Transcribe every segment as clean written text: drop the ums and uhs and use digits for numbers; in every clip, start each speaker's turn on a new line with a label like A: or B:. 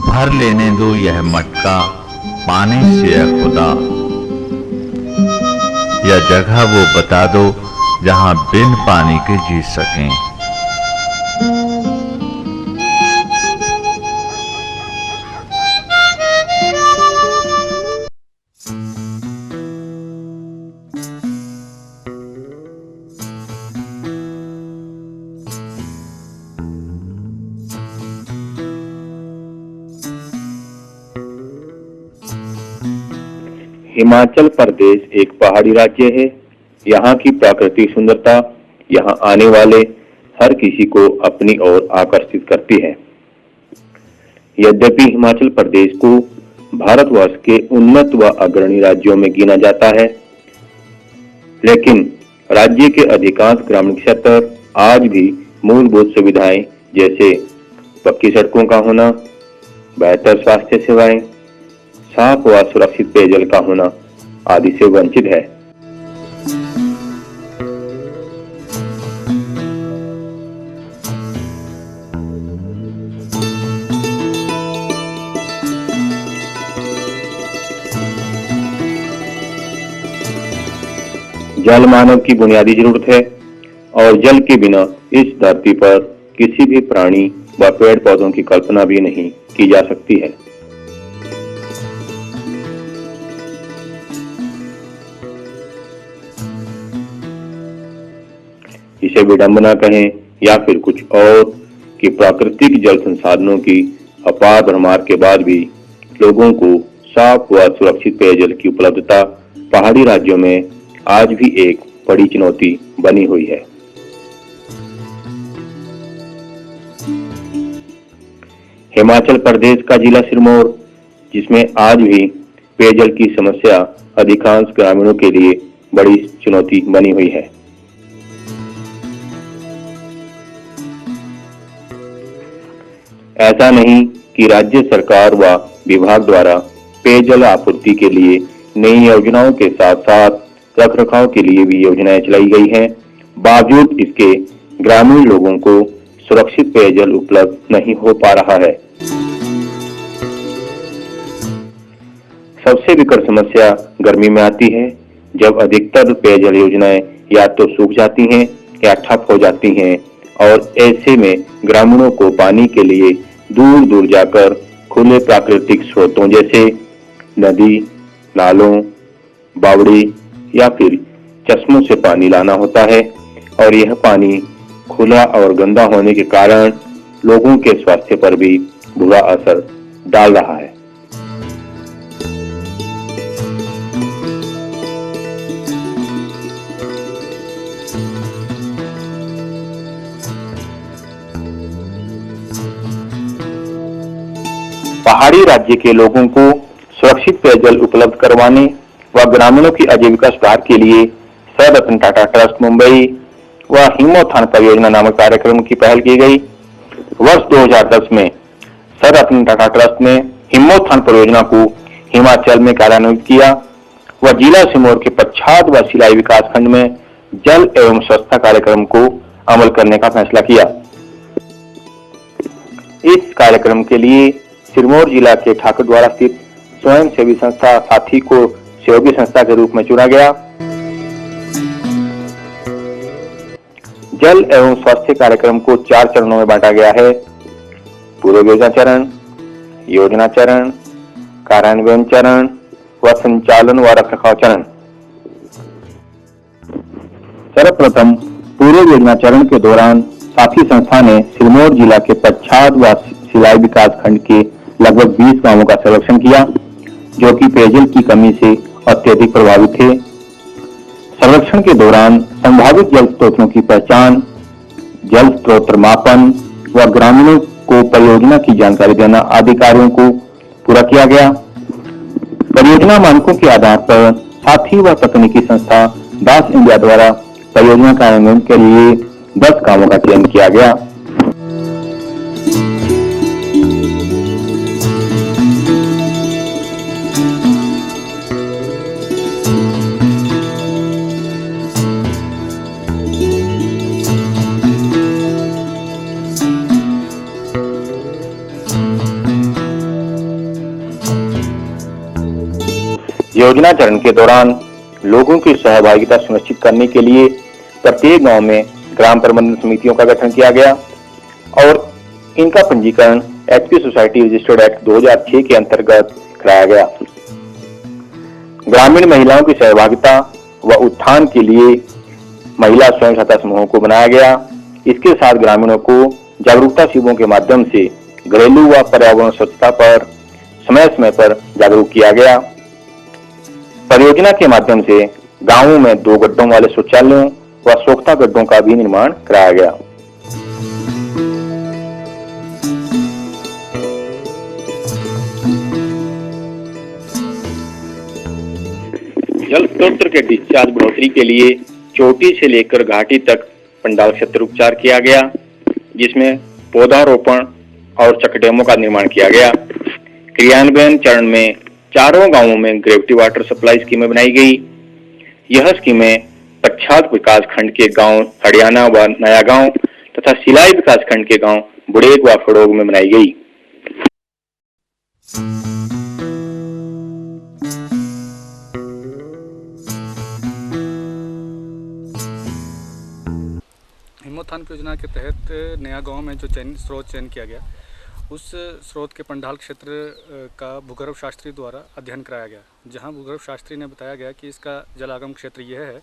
A: भर लेने दो यह मटका पानी से है खुदा। यह जगह वो बता दो जहां बिन पानी के जी सकें।
B: हिमाचल प्रदेश एक पहाड़ी राज्य है। यहाँ की प्राकृतिक सुंदरता यहाँ आने वाले हर किसी को अपनी ओर आकर्षित करती है। यद्यपि हिमाचल प्रदेश को भारतवर्ष के उन्नत व अग्रणी राज्यों में गिना जाता है, लेकिन राज्य के अधिकांश ग्रामीण क्षेत्र आज भी मूलभूत सुविधाएं जैसे पक्की सड़कों का होना, बेहतर स्वास्थ्य सेवाएं, साफ व सुरक्षित पेयजल का होना आदि से वंचित है। जल मानव की बुनियादी जरूरत है और जल के बिना इस धरती पर किसी भी प्राणी व पेड़ पौधों की कल्पना भी नहीं की जा सकती है। इसे विडंबना कहें या फिर कुछ और कि प्राकृतिक जल संसाधनों की अपार भरमार के बाद भी लोगों को साफ व सुरक्षित पेयजल की उपलब्धता पहाड़ी राज्यों में आज भी एक बड़ी चुनौती बनी हुई है। हिमाचल प्रदेश का जिला सिरमौर, जिसमें आज भी पेयजल की समस्या अधिकांश ग्रामीणों के लिए बड़ी चुनौती बनी हुई है। ऐसा नहीं कि राज्य सरकार व विभाग द्वारा पेयजल आपूर्ति के लिए नई योजनाओं के साथ साथ रखरखाव के लिए भी योजनाएं चलाई गई हैं, बावजूद इसके ग्रामीण लोगों को सुरक्षित पेयजल उपलब्ध नहीं हो पा रहा है। सबसे विकट समस्या गर्मी में आती है, जब अधिकतर पेयजल योजनाएं या तो सूख जाती हैं या ठप हो जाती हैं और ऐसे में ग्रामीणों को पानी के लिए दूर दूर जाकर खुले प्राकृतिक स्रोतों जैसे नदी, नालों, बावड़ी या फिर चश्मों से पानी लाना होता है और यह पानी खुला और गंदा होने के कारण लोगों के स्वास्थ्य पर भी बुरा असर डाल रहा है। पहाड़ी राज्य के लोगों को सुरक्षित पेयजल उपलब्ध करवाने व ग्रामीणों की आजीविका सुधार के लिए सर रतन टाटा ट्रस्ट मुंबई व हिमोत्थान परियोजना नामक कार्यक्रम की पहल की गई। वर्ष 2010 में सर रतन टाटा ट्रस्ट ने हिमोत्थान परियोजना को हिमाचल में कार्यान्वित किया व जिला सिरमौर के पच्छाद व सिलाई विकास खंड में जल एवं स्वच्छता कार्यक्रम को अमल करने का फैसला किया। इस कार्यक्रम के लिए सिरमौर जिला के ठाकुर द्वारा स्थित स्वयं सेवी संस्था साथी को सहयोगी संस्था के रूप में चुना गया। जल एवं स्वास्थ्य कार्यक्रम को 4 चरणों में बांटा गया है: पूर्व योजना चरण, योजना चरण, कार्यान्वयन चरण व संचालन व रखरखाव चरण। सर्वप्रथम पूर्व योजना चरण के दौरान साथी संस्था ने सिरमौर जिला के पच्छाद व सिलाई विकास खंड के लगभग 20 गांवों का सर्वेक्षण किया, जो कि पेयजल की कमी से अत्यधिक प्रभावित थे। सर्वेक्षण के दौरान संभावित जल स्रोतों की पहचान, जल स्रोत मापन व ग्रामीणों को परियोजना की जानकारी देना आदि कार्यों को पूरा किया गया। परियोजना मानकों के आधार पर साथी व तकनीकी संस्था दास इंडिया द्वारा परियोजना कार्यान्वयन के लिए 10 गांवों का चयन किया गया। योजना चरण के दौरान लोगों की सहभागिता सुनिश्चित करने के लिए प्रत्येक गांव में ग्राम प्रबंधन समितियों का गठन किया गया और इनका पंजीकरण एचपी सोसाइटी रजिस्टर्ड एक्ट 2006 के अंतर्गत कराया गया। ग्रामीण महिलाओं की सहभागिता व उत्थान के लिए महिला स्वयं सहायता समूहों को बनाया गया। इसके साथ ग्रामीणों को जागरूकता शिविरों के माध्यम से घरेलू व पर्यावरण स्वच्छता पर समय समय पर जागरूक किया गया। परियोजना के माध्यम से गांवों में 2 गड्ढों वाले शौचालयों व सोख्ता गड्ढों का भी निर्माण कराया गया। जल स्रोत के डिस्चार्ज बढ़ोतरी के लिए चोटी से लेकर घाटी तक पंडाल क्षेत्र उपचार किया गया, जिसमें पौधारोपण और चेक डैमों का निर्माण किया गया। क्रियान्वयन चरण में चारों गांवों में ग्रेविटी वाटर सप्लाई स्कीमें बनाई गई। यह स्कीमें पच्छाद विकास खंड के गांव हरियाणा व नया गांव तथा सिलाई विकास खंड के गांव बुड़ेग व फड़ोग में बनाई गई।
C: हिमोत्थान योजना के तहत नया गांव में जो स्रोत चयन किया गया, उस स्रोत के पंडाल क्षेत्र का भूगर्भ शास्त्री द्वारा अध्ययन कराया गया, जहां भूगर्भ शास्त्री ने बताया गया कि इसका जलागम क्षेत्र यह है,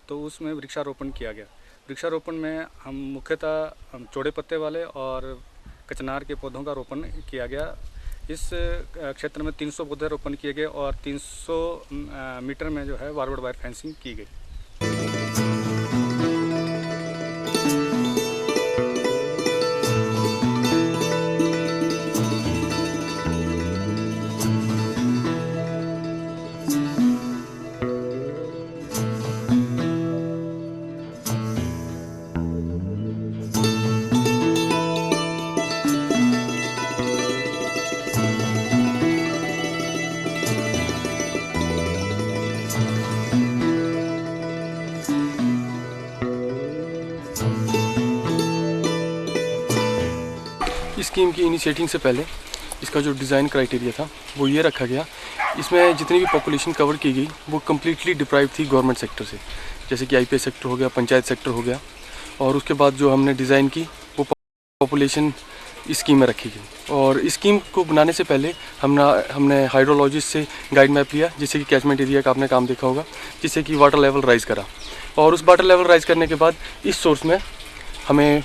C: तो उसमें वृक्षारोपण किया गया। वृक्षारोपण में हम मुख्यतः चौड़े पत्ते वाले और कचनार के पौधों का रोपण किया गया। इस क्षेत्र में 300 पौधे रोपण किए गए और 300 मीटर में जो है बारबेड वायर फेंसिंग की गई।
D: स्कीम की इनिशिएटिंग से पहले इसका जो डिज़ाइन क्राइटेरिया था वो ये रखा गया, इसमें जितनी भी पॉपुलेशन कवर की गई वो कम्प्लीटली डिप्राइव थी गवर्नमेंट सेक्टर से, जैसे कि आईपीएस सेक्टर हो गया, पंचायत सेक्टर हो गया। और उसके बाद जो हमने डिज़ाइन की वो पॉपुलेशन इस स्कीम में रखी गई। और इस स्कीम को बनाने से पहले हमने हाइड्रोलॉजिस्ट से गाइड मैप लिया, जिससे कि कैचमेंट एरिया का आपने काम देखा होगा, जिससे कि वाटर लेवल राइज़ करा। और उस वाटर लेवल राइज़ करने के बाद इस सोर्स में हमें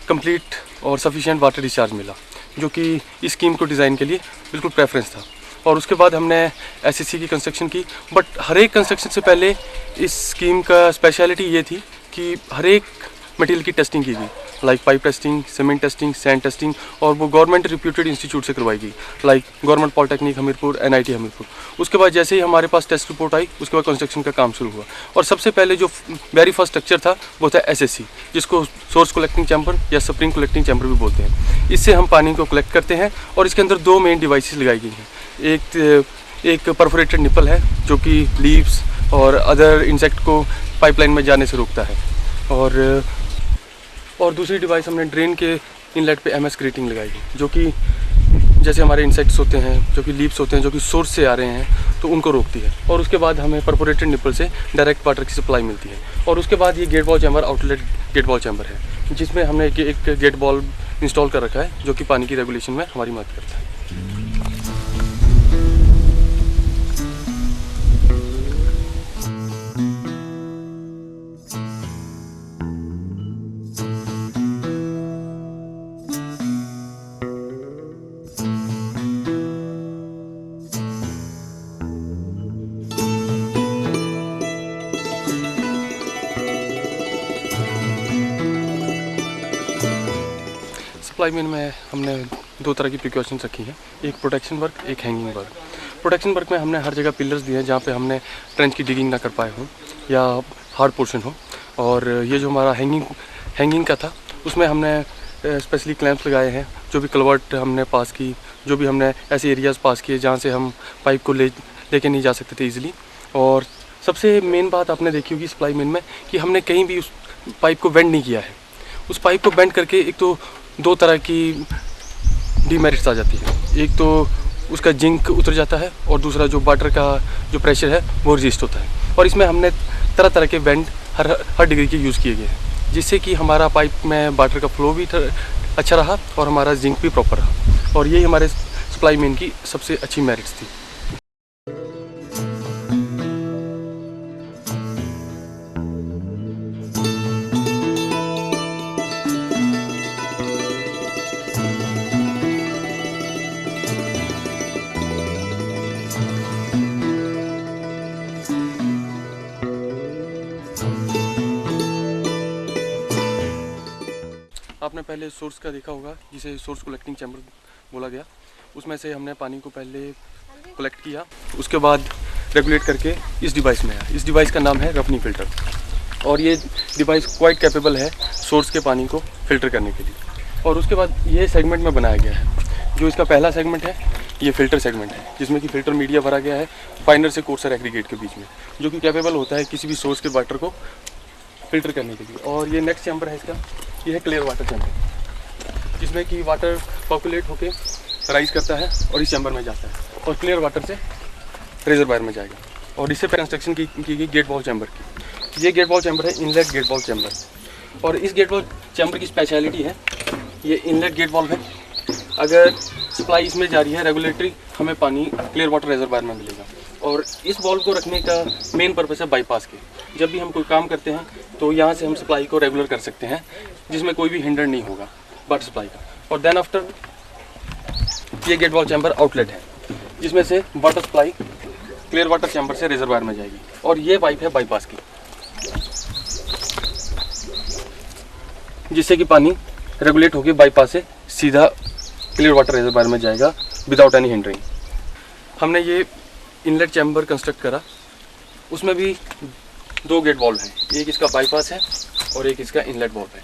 D: कंप्लीट और सफिशिएंट वाटर डिस्चार्ज मिला, जो कि इस स्कीम को डिज़ाइन के लिए बिल्कुल प्रेफरेंस था। और उसके बाद हमने एसएससी की कंस्ट्रक्शन की, बट हर एक कंस्ट्रक्शन से पहले इस स्कीम का स्पेशलिटी ये थी कि हर एक मटेरियल की टेस्टिंग की गई, like pipe testing, cement testing, sand testing, और वो गवर्नमेंट रिप्यूटेड इंस्टीट्यूट से करवाई गई, like government polytechnic Hamirpur, NIT Hamirpur. उसके बाद जैसे ही हमारे पास टेस्ट रिपोर्ट आई, उसके बाद कंस्ट्रक्शन का काम शुरू हुआ। और सबसे पहले जो वेरी फर्स्ट स्ट्रक्चर था वो था एसएससी, जिसको सोर्स कलेक्टिंग चैम्बर या स्प्रिंग कलेक्टिंग चैम्बर भी बोलते हैं। इससे हम पानी को कलेक्ट करते हैं और इसके अंदर 2 मेन डिवाइसेस लगाई गई हैं। एक परफोरेटेड निपल है, जो कि लीव्स और अदर इंसेक्ट को पाइपलाइन में जाने से रोकता है। और दूसरी डिवाइस हमने ड्रेन के इनलेट पे एमएस ग्रेटिंग लगाई गई, जो कि जैसे हमारे इंसेक्ट्स होते हैं, जो कि लीव्स होते हैं, जो कि सोर्स से आ रहे हैं, तो उनको रोकती है। और उसके बाद हमें परफोरेटेड निपल से डायरेक्ट वाटर की सप्लाई मिलती है। और उसके बाद ये gate valve chamber outlet gate valve chamber है, जिसमें हमने एक गेट वॉल इंस्टॉल कर रखा है, जो कि पानी की रेगुलेशन में हमारी मदद करता है। सप्लाई मेन में हमने 2 तरह की प्रिकॉशंस रखी हैं, एक प्रोटेक्शन वर्क, एक हैंगिंग वर्क। प्रोटेक्शन वर्क में हमने हर जगह पिलर्स दिए हैं जहाँ पे हमने ट्रेंच की डिगिंग ना कर पाए हों या हार्ड पोर्शन हो। और ये जो हमारा हैंगिंग का था, उसमें हमने स्पेशली क्लैंप्स लगाए हैं, जो भी कलवर्ट हमने पास की, जो भी हमने ऐसे एरियाज़ पास किए जहाँ से हम पाइप को लेके नहीं जा सकते थे ईजिली। और सबसे मेन बात आपने देखी होगी सप्लाई मेन में कि हमने कहीं भी उस पाइप को बेंड नहीं किया है। उस पाइप को बेंड करके एक तो 2 तरह की डीमेरिट्स आ जाती है। एक तो उसका जिंक उतर जाता है और दूसरा जो वाटर का जो प्रेशर है वो रजिस्ट होता है। और इसमें हमने तरह तरह के वेंट हर डिग्री के यूज़ किए गए हैं, जिससे कि हमारा पाइप में वाटर का फ्लो भी अच्छा रहा और हमारा जिंक भी प्रॉपर रहा। और यही हमारे सप्लाई मेन की सबसे अच्छी मेरिट्स थी। आपने पहले सोर्स का देखा होगा, जिसे सोर्स कलेक्टिंग चैम्बर बोला गया। उसमें से हमने पानी को पहले कलेक्ट किया, उसके बाद रेगुलेट करके इस डिवाइस में आया। इस डिवाइस का नाम है रफनी फ़िल्टर, और ये डिवाइस क्वाइट कैपेबल है सोर्स के पानी को फ़िल्टर करने के लिए। और उसके बाद ये सेगमेंट में बनाया गया है। जो इसका पहला सेगमेंट है ये फ़िल्टर सेगमेंट है, जिसमें कि फ़िल्टर मीडिया भरा गया है फाइनर से कोर्सर एग्रीगेट के बीच में, जो कि कैपेबल होता है किसी भी सोर्स के वाटर को फ़िल्टर करने के लिए। और ये नेक्स्ट चैम्बर है इसका, ये है क्लियर वाटर चैम्बर, जिसमें कि वाटर पॉपुलेट होके राइज करता है और इस चैम्बर में जाता है और क्लियर वाटर से रिजर्वायर में जाएगा। और इससे कंस्ट्रक्शन की गई गेट वॉल चैम्बर की। ये गेट वॉल चैम्बर है, इनलेट गेट वॉल चैम्बर। और इस गेट वॉल चैम्बर की स्पेशलिटी है, ये इनलेट गेट वॉल है। अगर सप्लाई इसमें जा रही है रेगुलेटरी, हमें पानी क्लियर वाटर रिजर्वायर में मिलेगा। और इस वॉल्व को रखने का मेन पर्पस है बाईपास के। जब भी हम कोई काम करते हैं तो यहाँ से हम सप्लाई को रेगुलर कर सकते हैं, जिसमें कोई भी हिंडर नहीं होगा वाटर सप्लाई का। और देन आफ्टर ये गेट वॉल चैम्बर आउटलेट है, जिसमें से water supply clear water chamber से रिजर्वायर में जाएगी। और ये पाइप है बाईपास की, जिससे कि पानी रेगुलेट होकर बाईपास से सीधा क्लियर वाटर रिजर्वायर में जाएगा विदाउट एनी हिंडरिंग। हमने ये इनलेट चैम्बर कंस्ट्रक्ट करा, उसमें भी दो गेट वॉल्व हैं, एक इसका बाईपास है और एक इसका इनलेट वॉल्व है।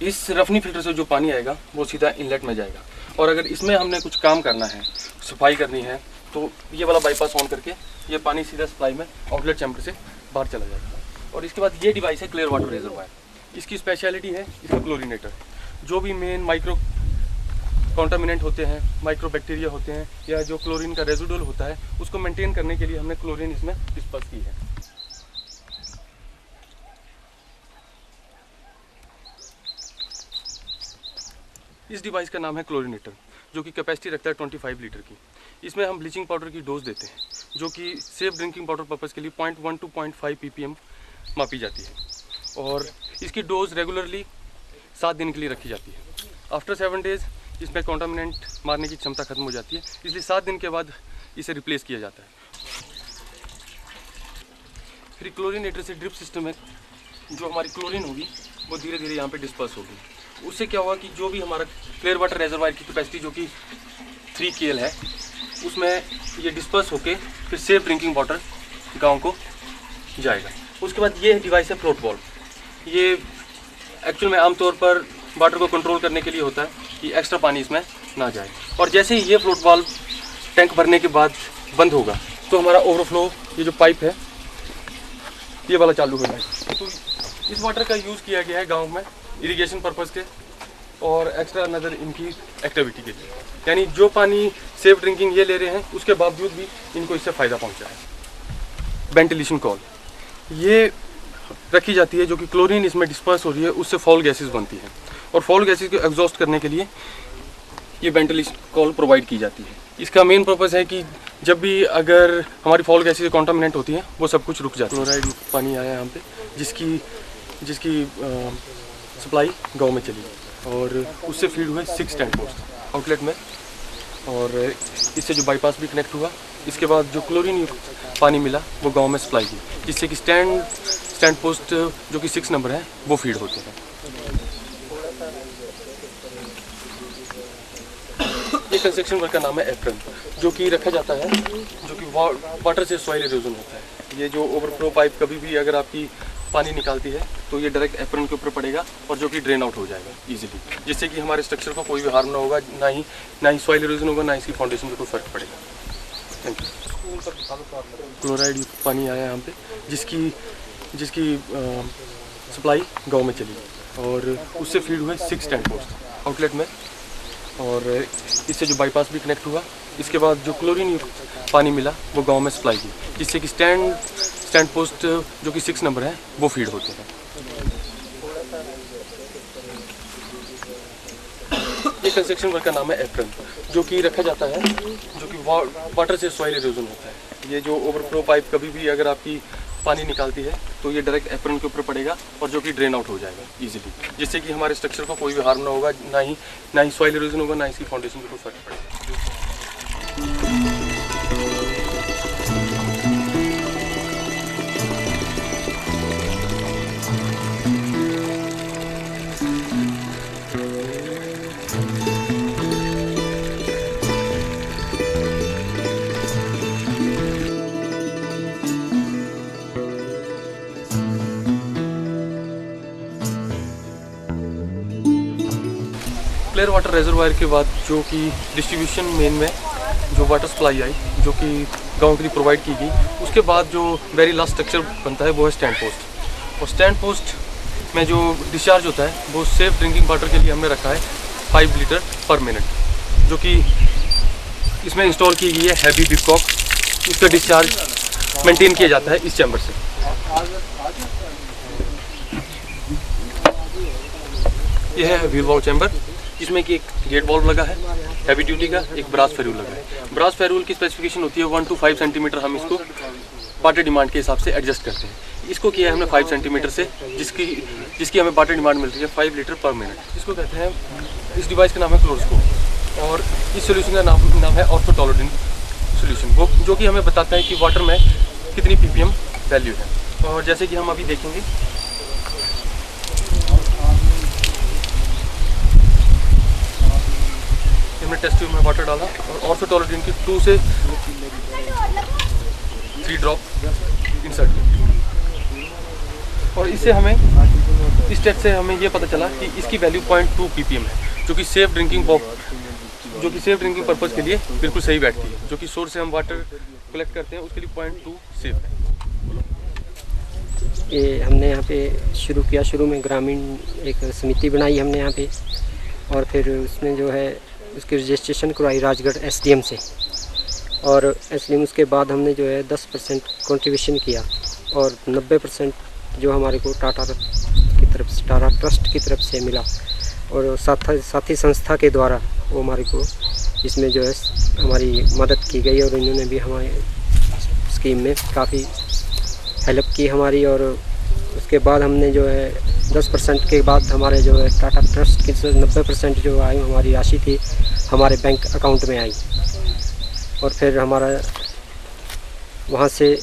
D: इस रफनी फिल्टर से जो पानी आएगा वो सीधा इनलेट में जाएगा। और अगर इसमें हमने कुछ काम करना है, सफाई करनी है, तो ये वाला बाईपास ऑन करके ये पानी सीधा सप्लाई में आउटलेट चैम्बर से बाहर चला जाएगा। और इसके बाद ये डिवाइस है क्लियर वाटर रिजर्वायर। इसकी स्पेशलिटी है इसका क्लोरीनेटर। जो भी मेन माइक्रो कॉन्टामिनेंट होते हैं, माइक्रो बैक्टीरिया होते हैं, या जो क्लोरीन का रेजिडुअल होता है, उसको मेंटेन करने के लिए हमने क्लोरीन इसमें डिस्पर्स की है। इस डिवाइस का नाम है क्लोरीनेटर, जो कि कैपेसिटी रखता है 25 लीटर की। इसमें हम ब्लीचिंग पाउडर की डोज देते हैं, जो कि सेफ ड्रिंकिंग वाटर पर्पज़ के लिए 0.1 to 0.5 ppm मापी जाती है। और इसकी डोज रेगुलरली 7 दिन के लिए रखी जाती है। आफ्टर 7 डेज़ इसमें कॉन्टामिनेंट मारने की क्षमता खत्म हो जाती है, इसलिए 7 दिन के बाद इसे रिप्लेस किया जाता है। फिर क्लोरीनेटर से ड्रिप सिस्टम में जो हमारी क्लोरीन होगी वो धीरे धीरे यहाँ पे डिस्पर्स होगी। उससे क्या होगा कि जो भी हमारा क्लियर वाटर रिजर्वायर की कैपेसिटी जो कि 3 KL है, उसमें ये डिस्पर्स होके फिर सेफ ड्रिंकिंग वाटर गांव को जाएगा। उसके बाद ये डिवाइस है फ्लोट वॉल्व। ये एक्चुअल में आमतौर पर वाटर को कंट्रोल करने के लिए होता है कि एक्स्ट्रा पानी इसमें ना जाए। और जैसे ही ये फ्लोट वाल्व टैंक भरने के बाद बंद होगा तो हमारा ओवरफ्लो ये जो पाइप है ये वाला चालू हो जाएगा। तो इस वाटर का यूज़ किया गया है गांव में इरिगेशन पर्पज़ के और एक्स्ट्रा अनदर इनकी एक्टिविटी के लिए। यानी जो पानी सेफ ड्रिंकिंग ये ले रहे हैं उसके बावजूद भी इनको इससे फ़ायदा पहुंचा है। वेंटिलेशन कॉल ये रखी जाती है, जो कि क्लोरीन इसमें डिस्पर्स हो रही है, उससे फॉल गैसेस बनती हैं। और फॉल गैसेस को एग्जॉस्ट करने के लिए ये वेंटिलेशन कॉल प्रोवाइड की जाती है। इसका मेन पर्पज़ है कि जब भी अगर हमारी फॉल गैसेस कॉन्टामिनेंट होती हैं वो सब कुछ रुक जाता है। क्लोराइड पानी आया यहाँ पे, जिसकी सप्लाई गांव में चली और उससे फीड हुए 6 टैंक पोस्ट आउटलेट में। और इससे जो बाईपास भी कनेक्ट हुआ, इसके बाद जो क्लोरीन युक्त पानी मिला वो गांव में सप्लाई की, जिससे कि स्टैंड पोस्ट जो कि 6 नंबर है वो फीड होते हैं। ये कंस्ट्रक्शन वर्क का नाम है एप्रन, जो कि रखा जाता है, जो कि वाटर से सॉइल इरोजन होता है। ये जो ओवरफ्लो पाइप कभी भी अगर आपकी पानी निकालती है तो ये डायरेक्ट एप्रन के ऊपर पड़ेगा और जो कि ड्रेन आउट हो जाएगा इजीली, जिससे कि हमारे स्ट्रक्चर को कोई भी हार्म ना होगा, ना ही सॉइल इरोजन होगा, ना इसकी फाउंडेशन पे कोई फर्क पड़ेगा। Thank you. क्लोराइड पानी आया यहाँ पे, जिसकी सप्लाई गांव में चली और उससे फीड हुए 6 टैंक पोस्ट आउटलेट में। और इससे जो बाईपास भी कनेक्ट हुआ, इसके बाद जो क्लोरीन युक्त पानी मिला वो गांव में सप्लाई की, जिससे कि स्टैंड पोस्ट जो कि 6 नंबर है वो फीड होते हैं। ये कंस्ट्रक्शन वर्क का नाम है एप्रन, जो कि रखा जाता है, जो कि वाटर से सॉइल इरोजन होता है। ये जो ओवरफ्लो पाइप कभी भी अगर आपकी पानी निकालती है तो ये डायरेक्ट एप्रन के ऊपर पड़ेगा और जो कि ड्रेन आउट हो जाएगा इजीली, जिससे कि हमारे स्ट्रक्चर को कोई भी हार्म ना होगा, ना ही सॉइल इरोजन होगा, ना इसकी फाउंडेशन को कोई फर्क पड़ेगा। क्लियर वाटर रेजरवायर के बाद जो कि डिस्ट्रीब्यूशन मेन में जो वाटर सप्लाई आई, जो कि गांव के लिए प्रोवाइड की गई, उसके बाद जो वेरी लास्ट स्ट्रक्चर बनता है वो है स्टैंड पोस्ट। और स्टैंड पोस्ट में जो डिस्चार्ज होता है वो सेफ ड्रिंकिंग वाटर के लिए हमने रखा है 5 लीटर पर मिनट, जो कि इसमें इंस्टॉल की गई है हैवी बिकॉक। इसका डिस्चार्ज मेंटेन किया जाता है इस चैम्बर से। यह है व्हील वाल्व चैम्बर, इसमें कि एक गेट वाल्व लगा है हैवी ड्यूटी का, एक ब्रास फेरूल लगा है। ब्रास फेरूल की स्पेसिफिकेशन होती है 1 to 5 सेंटीमीटर, हम इसको वाटर डिमांड के हिसाब से एडजस्ट करते हैं। इसको किया है हमने 5 सेंटीमीटर से, जिसकी हमें वाटर डिमांड मिल रही है 5 लीटर पर मिनट। इसको कहते हैं, इस डिवाइस का नाम है क्लोरोस्कोप, और इस सोल्यूशन का नाम है ऑर्थोटोलोडिन सोल्यूशन, वो जो कि हमें बताता है कि वाटर में कितनी ppm वैल्यू है। और जैसे कि हम अभी देखेंगे, हमने टेस्ट ट्यूब में वाटर डाला और ऑर्थोटोलोडिन की 2 से 3 ड्रॉप इंसर्ट किया, और इससे हमें इस टेस्ट से हमें ये पता चला कि इसकी वैल्यू 0.2 ppm है, जो कि सेफ ड्रिंकिंग पर्पज़ के लिए बिल्कुल सही बैठती है। जो कि सोर्स से हम वाटर कलेक्ट करते हैं उसके लिए 0.2 सेफ है।
E: ये हमने यहाँ पे शुरू में ग्रामीण एक समिति बनाई हमने यहाँ पे, और फिर उसमें जो है उसकी रजिस्ट्रेशन करवाई राजगढ़ SDM से, और SDM उसके बाद हमने जो है 10% कंट्रीब्यूशन किया, और 90% जो हमारे को टाटा ट्रस्ट की तरफ से मिला, और साथी संस्था के द्वारा वो हमारे को इसमें जो है हमारी मदद की गई, और इन्होंने भी हमारे स्कीम में काफ़ी हेल्प की हमारी। और उसके बाद हमने जो है 10% के बाद हमारे जो है टाटा ट्रस्ट की 90% जो आई हमारी राशि थी हमारे बैंक अकाउंट में आई, और फिर हमारा वहाँ से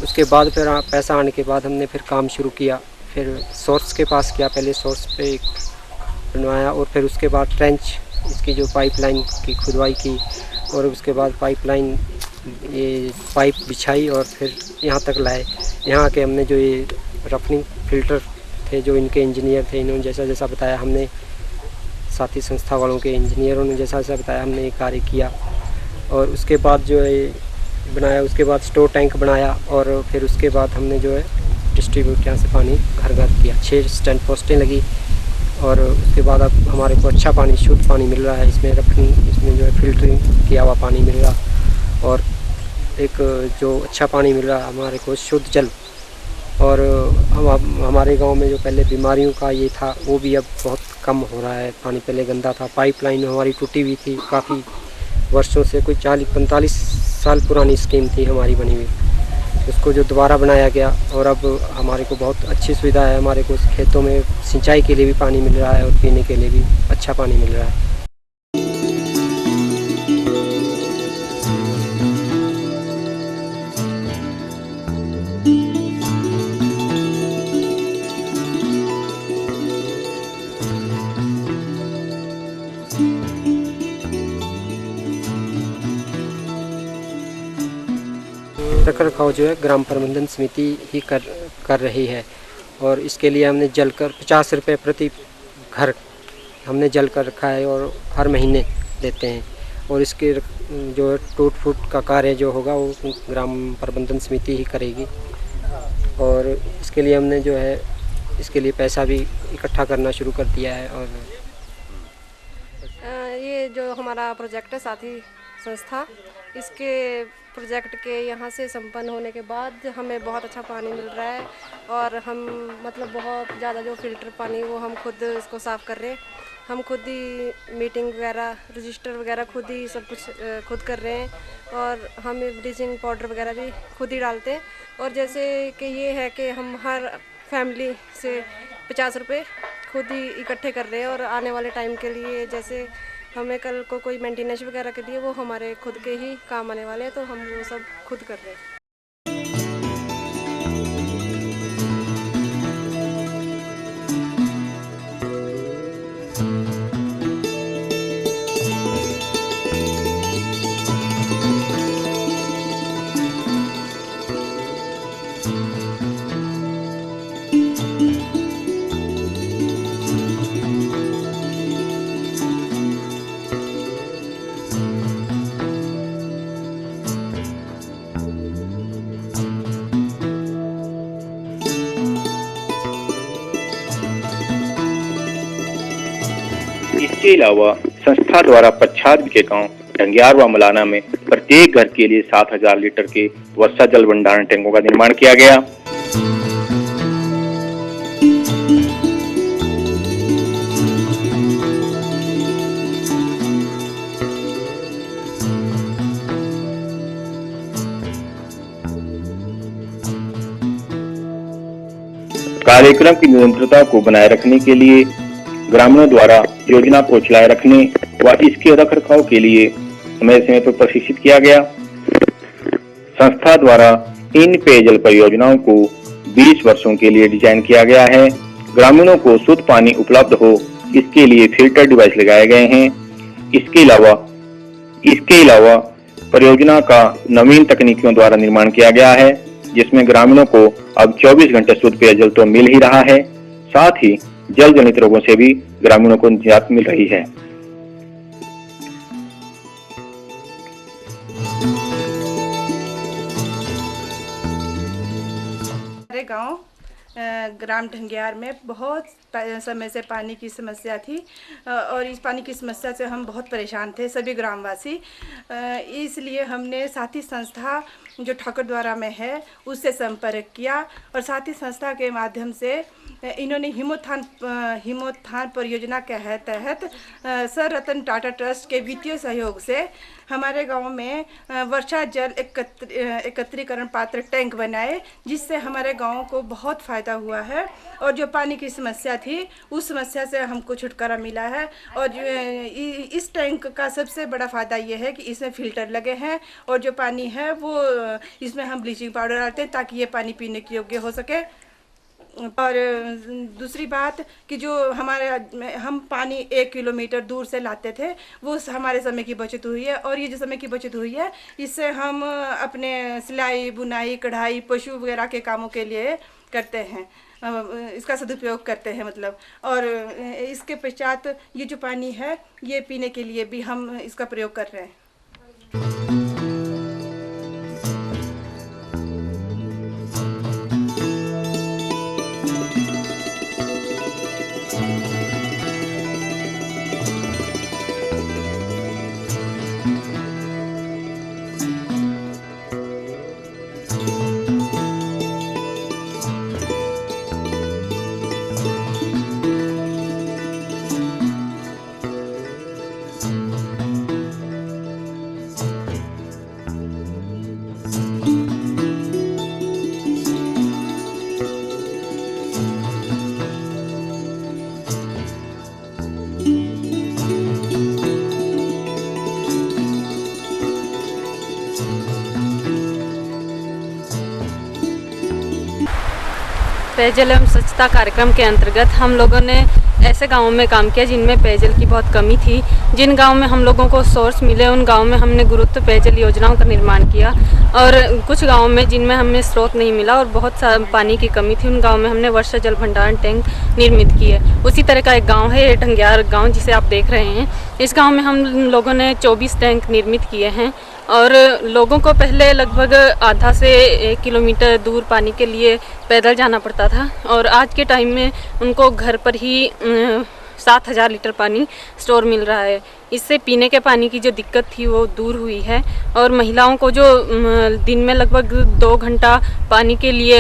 E: उसके बाद फिर पैसा आने के बाद हमने फिर काम शुरू किया। फिर सोर्स के पास किया, पहले सोर्स पे बनवाया, और फिर उसके बाद ट्रेंच इसकी जो पाइपलाइन की खुदवाई की, और उसके बाद पाइपलाइन ये पाइप बिछाई और फिर यहाँ तक लाए। यहाँ के हमने जो ये रफनिंग फिल्टर थे, जो इनके इंजीनियर थे, इन्होंने जैसा जैसा बताया, हमने साथी संस्था वालों के इंजीनियरों ने जैसा जैसा बताया हमने ये कार्य किया। और उसके बाद जो है बनाया, उसके बाद स्टोर टैंक बनाया, और फिर उसके बाद हमने जो है डिस्ट्रीब्यूट यहाँ से पानी घर घर किया। 6 स्टैंड पोस्टें लगी, और उसके बाद अब हमारे को अच्छा पानी, शुद्ध पानी मिल रहा है। इसमें रफनिंग, इसमें जो है फिल्टरिंग किया हुआ पानी मिल रहा, और एक जो अच्छा पानी मिल रहा हमारे को, शुद्ध जल। और हमारे गांव में जो पहले बीमारियों का ये था वो भी अब बहुत कम हो रहा है। पानी पहले गंदा था, पाइपलाइन हमारी टूटी हुई थी काफ़ी वर्षों से, कोई 40-45 साल पुरानी स्कीम थी हमारी बनी हुई, उसको जो दोबारा बनाया गया, और अब हमारे को बहुत अच्छी सुविधा है। हमारे को खेतों में सिंचाई के लिए भी पानी मिल रहा है, और पीने के लिए भी अच्छा पानी मिल रहा है। रख रखाव जो है ग्राम प्रबंधन समिति ही कर रही है, और इसके लिए हमने जल कर 50 रुपये प्रति घर हमने जल कर रखा है, और हर महीने देते हैं। और इसके जो है टूट फूट का कार्य जो होगा वो ग्राम प्रबंधन समिति ही करेगी, और इसके लिए हमने जो है इसके लिए पैसा भी इकट्ठा करना शुरू कर दिया है। और
F: ये जो हमारा प्रोजेक्ट है साथी संस्था। इसके प्रोजेक्ट के यहाँ से संपन्न होने के बाद हमें बहुत अच्छा पानी मिल रहा है और हम मतलब बहुत ज़्यादा जो फ़िल्टर पानी वो हम खुद इसको साफ़ कर रहे हैं। हम खुद ही मीटिंग वगैरह रजिस्टर वगैरह खुद ही सब कुछ खुद कर रहे हैं और हम ब्लीचिंग पाउडर वगैरह भी खुद ही डालते हैं। और जैसे कि ये है कि हम हर फैमिली से 50 रुपये खुद ही इकट्ठे कर रहे हैं और आने वाले टाइम के लिए जैसे हमें कल को कोई मेंटेनेंस वगैरह के लिए वो हमारे खुद के ही काम आने वाले हैं, तो हम वो सब खुद कर रहे हैं।
B: इसके अलावा संस्था द्वारा पच्छाद के गांव ढंगियार व मलाना में प्रत्येक घर के लिए 7000 लीटर के वर्षा जल भंडारण टैंकों का निर्माण किया गया। कार्यक्रम की निरंतरता को बनाए रखने के लिए ग्रामीणों द्वारा योजना को चलाए रखने व इसके रखरखाव के लिए समय समय पर प्रशिक्षित किया गया। संस्था द्वारा इन पेयजल परियोजनाओं को 20 वर्षों के लिए डिजाइन किया गया है। ग्रामीणों को शुद्ध पानी उपलब्ध हो इसके लिए फिल्टर डिवाइस लगाए गए हैं। इसके अलावा परियोजना का नवीन तकनीकों द्वारा निर्माण किया गया है, जिसमें ग्रामीणों को अब 24 घंटे शुद्ध पेयजल तो मिल ही रहा है, साथ ही जल जनित रोगों से भी ग्रामीणों को निजात मिल रही है।
G: हमारे गांव ग्राम ढंगियार में बहुत समय से पानी की समस्या थी और इस पानी की समस्या से हम बहुत परेशान थे सभी ग्रामवासी। इसलिए हमने साथी संस्था जो ठाकुर द्वारा में है उससे संपर्क किया और साथी संस्था के माध्यम से इन्होंने हिमोत्थान परियोजना के तहत सर रतन टाटा ट्रस्ट के वित्तीय सहयोग से हमारे गांव में वर्षा जल एकत्रीकरण पात्र टैंक बनाए, जिससे हमारे गांव को बहुत फ़ायदा हुआ है और जो पानी की समस्या थी उस समस्या से हमको छुटकारा मिला है। और इस टैंक का सबसे बड़ा फ़ायदा ये है कि इसमें फ़िल्टर लगे हैं और जो पानी है वो इसमें हम ब्लीचिंग पाउडर डालते हैं ताकि ये पानी पीने के योग्य हो सके। और दूसरी बात कि जो हम पानी 1 किलोमीटर दूर से लाते थे वो हमारे समय की बचत हुई है और ये जो समय की बचत हुई है इससे हम अपने सिलाई बुनाई कढ़ाई पशु वगैरह के कामों के लिए करते हैं, इसका सदुपयोग करते हैं मतलब। और इसके पश्चात ये जो पानी है ये पीने के लिए भी हम इसका प्रयोग कर रहे हैं।
H: पेयजल एवं स्वच्छता कार्यक्रम के अंतर्गत हम लोगों ने ऐसे गांवों में काम किया जिनमें पेयजल की बहुत कमी थी। जिन गांव में हम लोगों को सोर्स मिले उन गांव में हमने गुरुत्व पेयजल योजनाओं का निर्माण किया और कुछ गांवों में जिनमें हमें स्रोत नहीं मिला और बहुत पानी की कमी थी उन गांव में हमने वर्षा जल भंडारण टैंक निर्मित किए। उसी तरह का एक गाँव है ढंगियार गाँव जिसे आप देख रहे हैं। इस गाँव में हम लोगों ने 24 टैंक निर्मित किए हैं और लोगों को पहले लगभग आधा से 1 किलोमीटर दूर पानी के लिए पैदल जाना पड़ता था और आज के टाइम में उनको घर पर ही 7,000 लीटर पानी स्टोर मिल रहा है। इससे पीने के पानी की जो दिक्कत थी वो दूर हुई है और महिलाओं को जो दिन में लगभग 2 घंटा पानी के लिए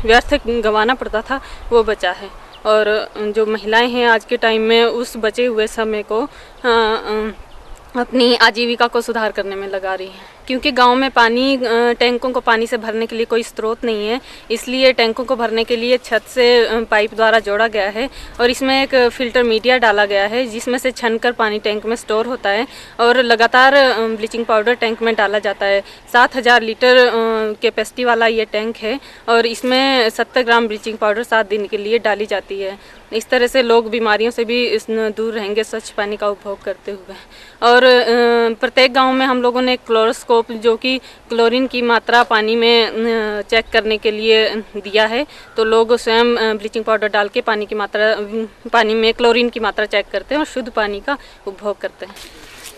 H: व्यर्थ गंवाना पड़ता था वो बचा है। और जो महिलाएं हैं आज के टाइम में उस बचे हुए समय को अपनी आजीविका को सुधार करने में लगा रही है, क्योंकि गांव में पानी टैंकों को पानी से भरने के लिए कोई स्रोत नहीं है, इसलिए टैंकों को भरने के लिए छत से पाइप द्वारा जोड़ा गया है और इसमें एक फिल्टर मीडिया डाला गया है जिसमें से छनकर पानी टैंक में स्टोर होता है और लगातार ब्लीचिंग पाउडर टैंक में डाला जाता है। 7,000 लीटर कैपेसिटी वाला ये टैंक है और इसमें 70 ग्राम ब्लीचिंग पाउडर 7 दिन के लिए डाली जाती है। इस तरह से लोग बीमारियों से भी दूर रहेंगे स्वच्छ पानी का उपभोग करते हुए। और प्रत्येक गांव में हम लोगों ने क्लोरोस्कोप जो कि क्लोरीन की मात्रा पानी में चेक करने के लिए दिया है, तो लोग स्वयं ब्लीचिंग पाउडर डाल के पानी में क्लोरीन की मात्रा चेक करते हैं और शुद्ध पानी का उपभोग करते हैं।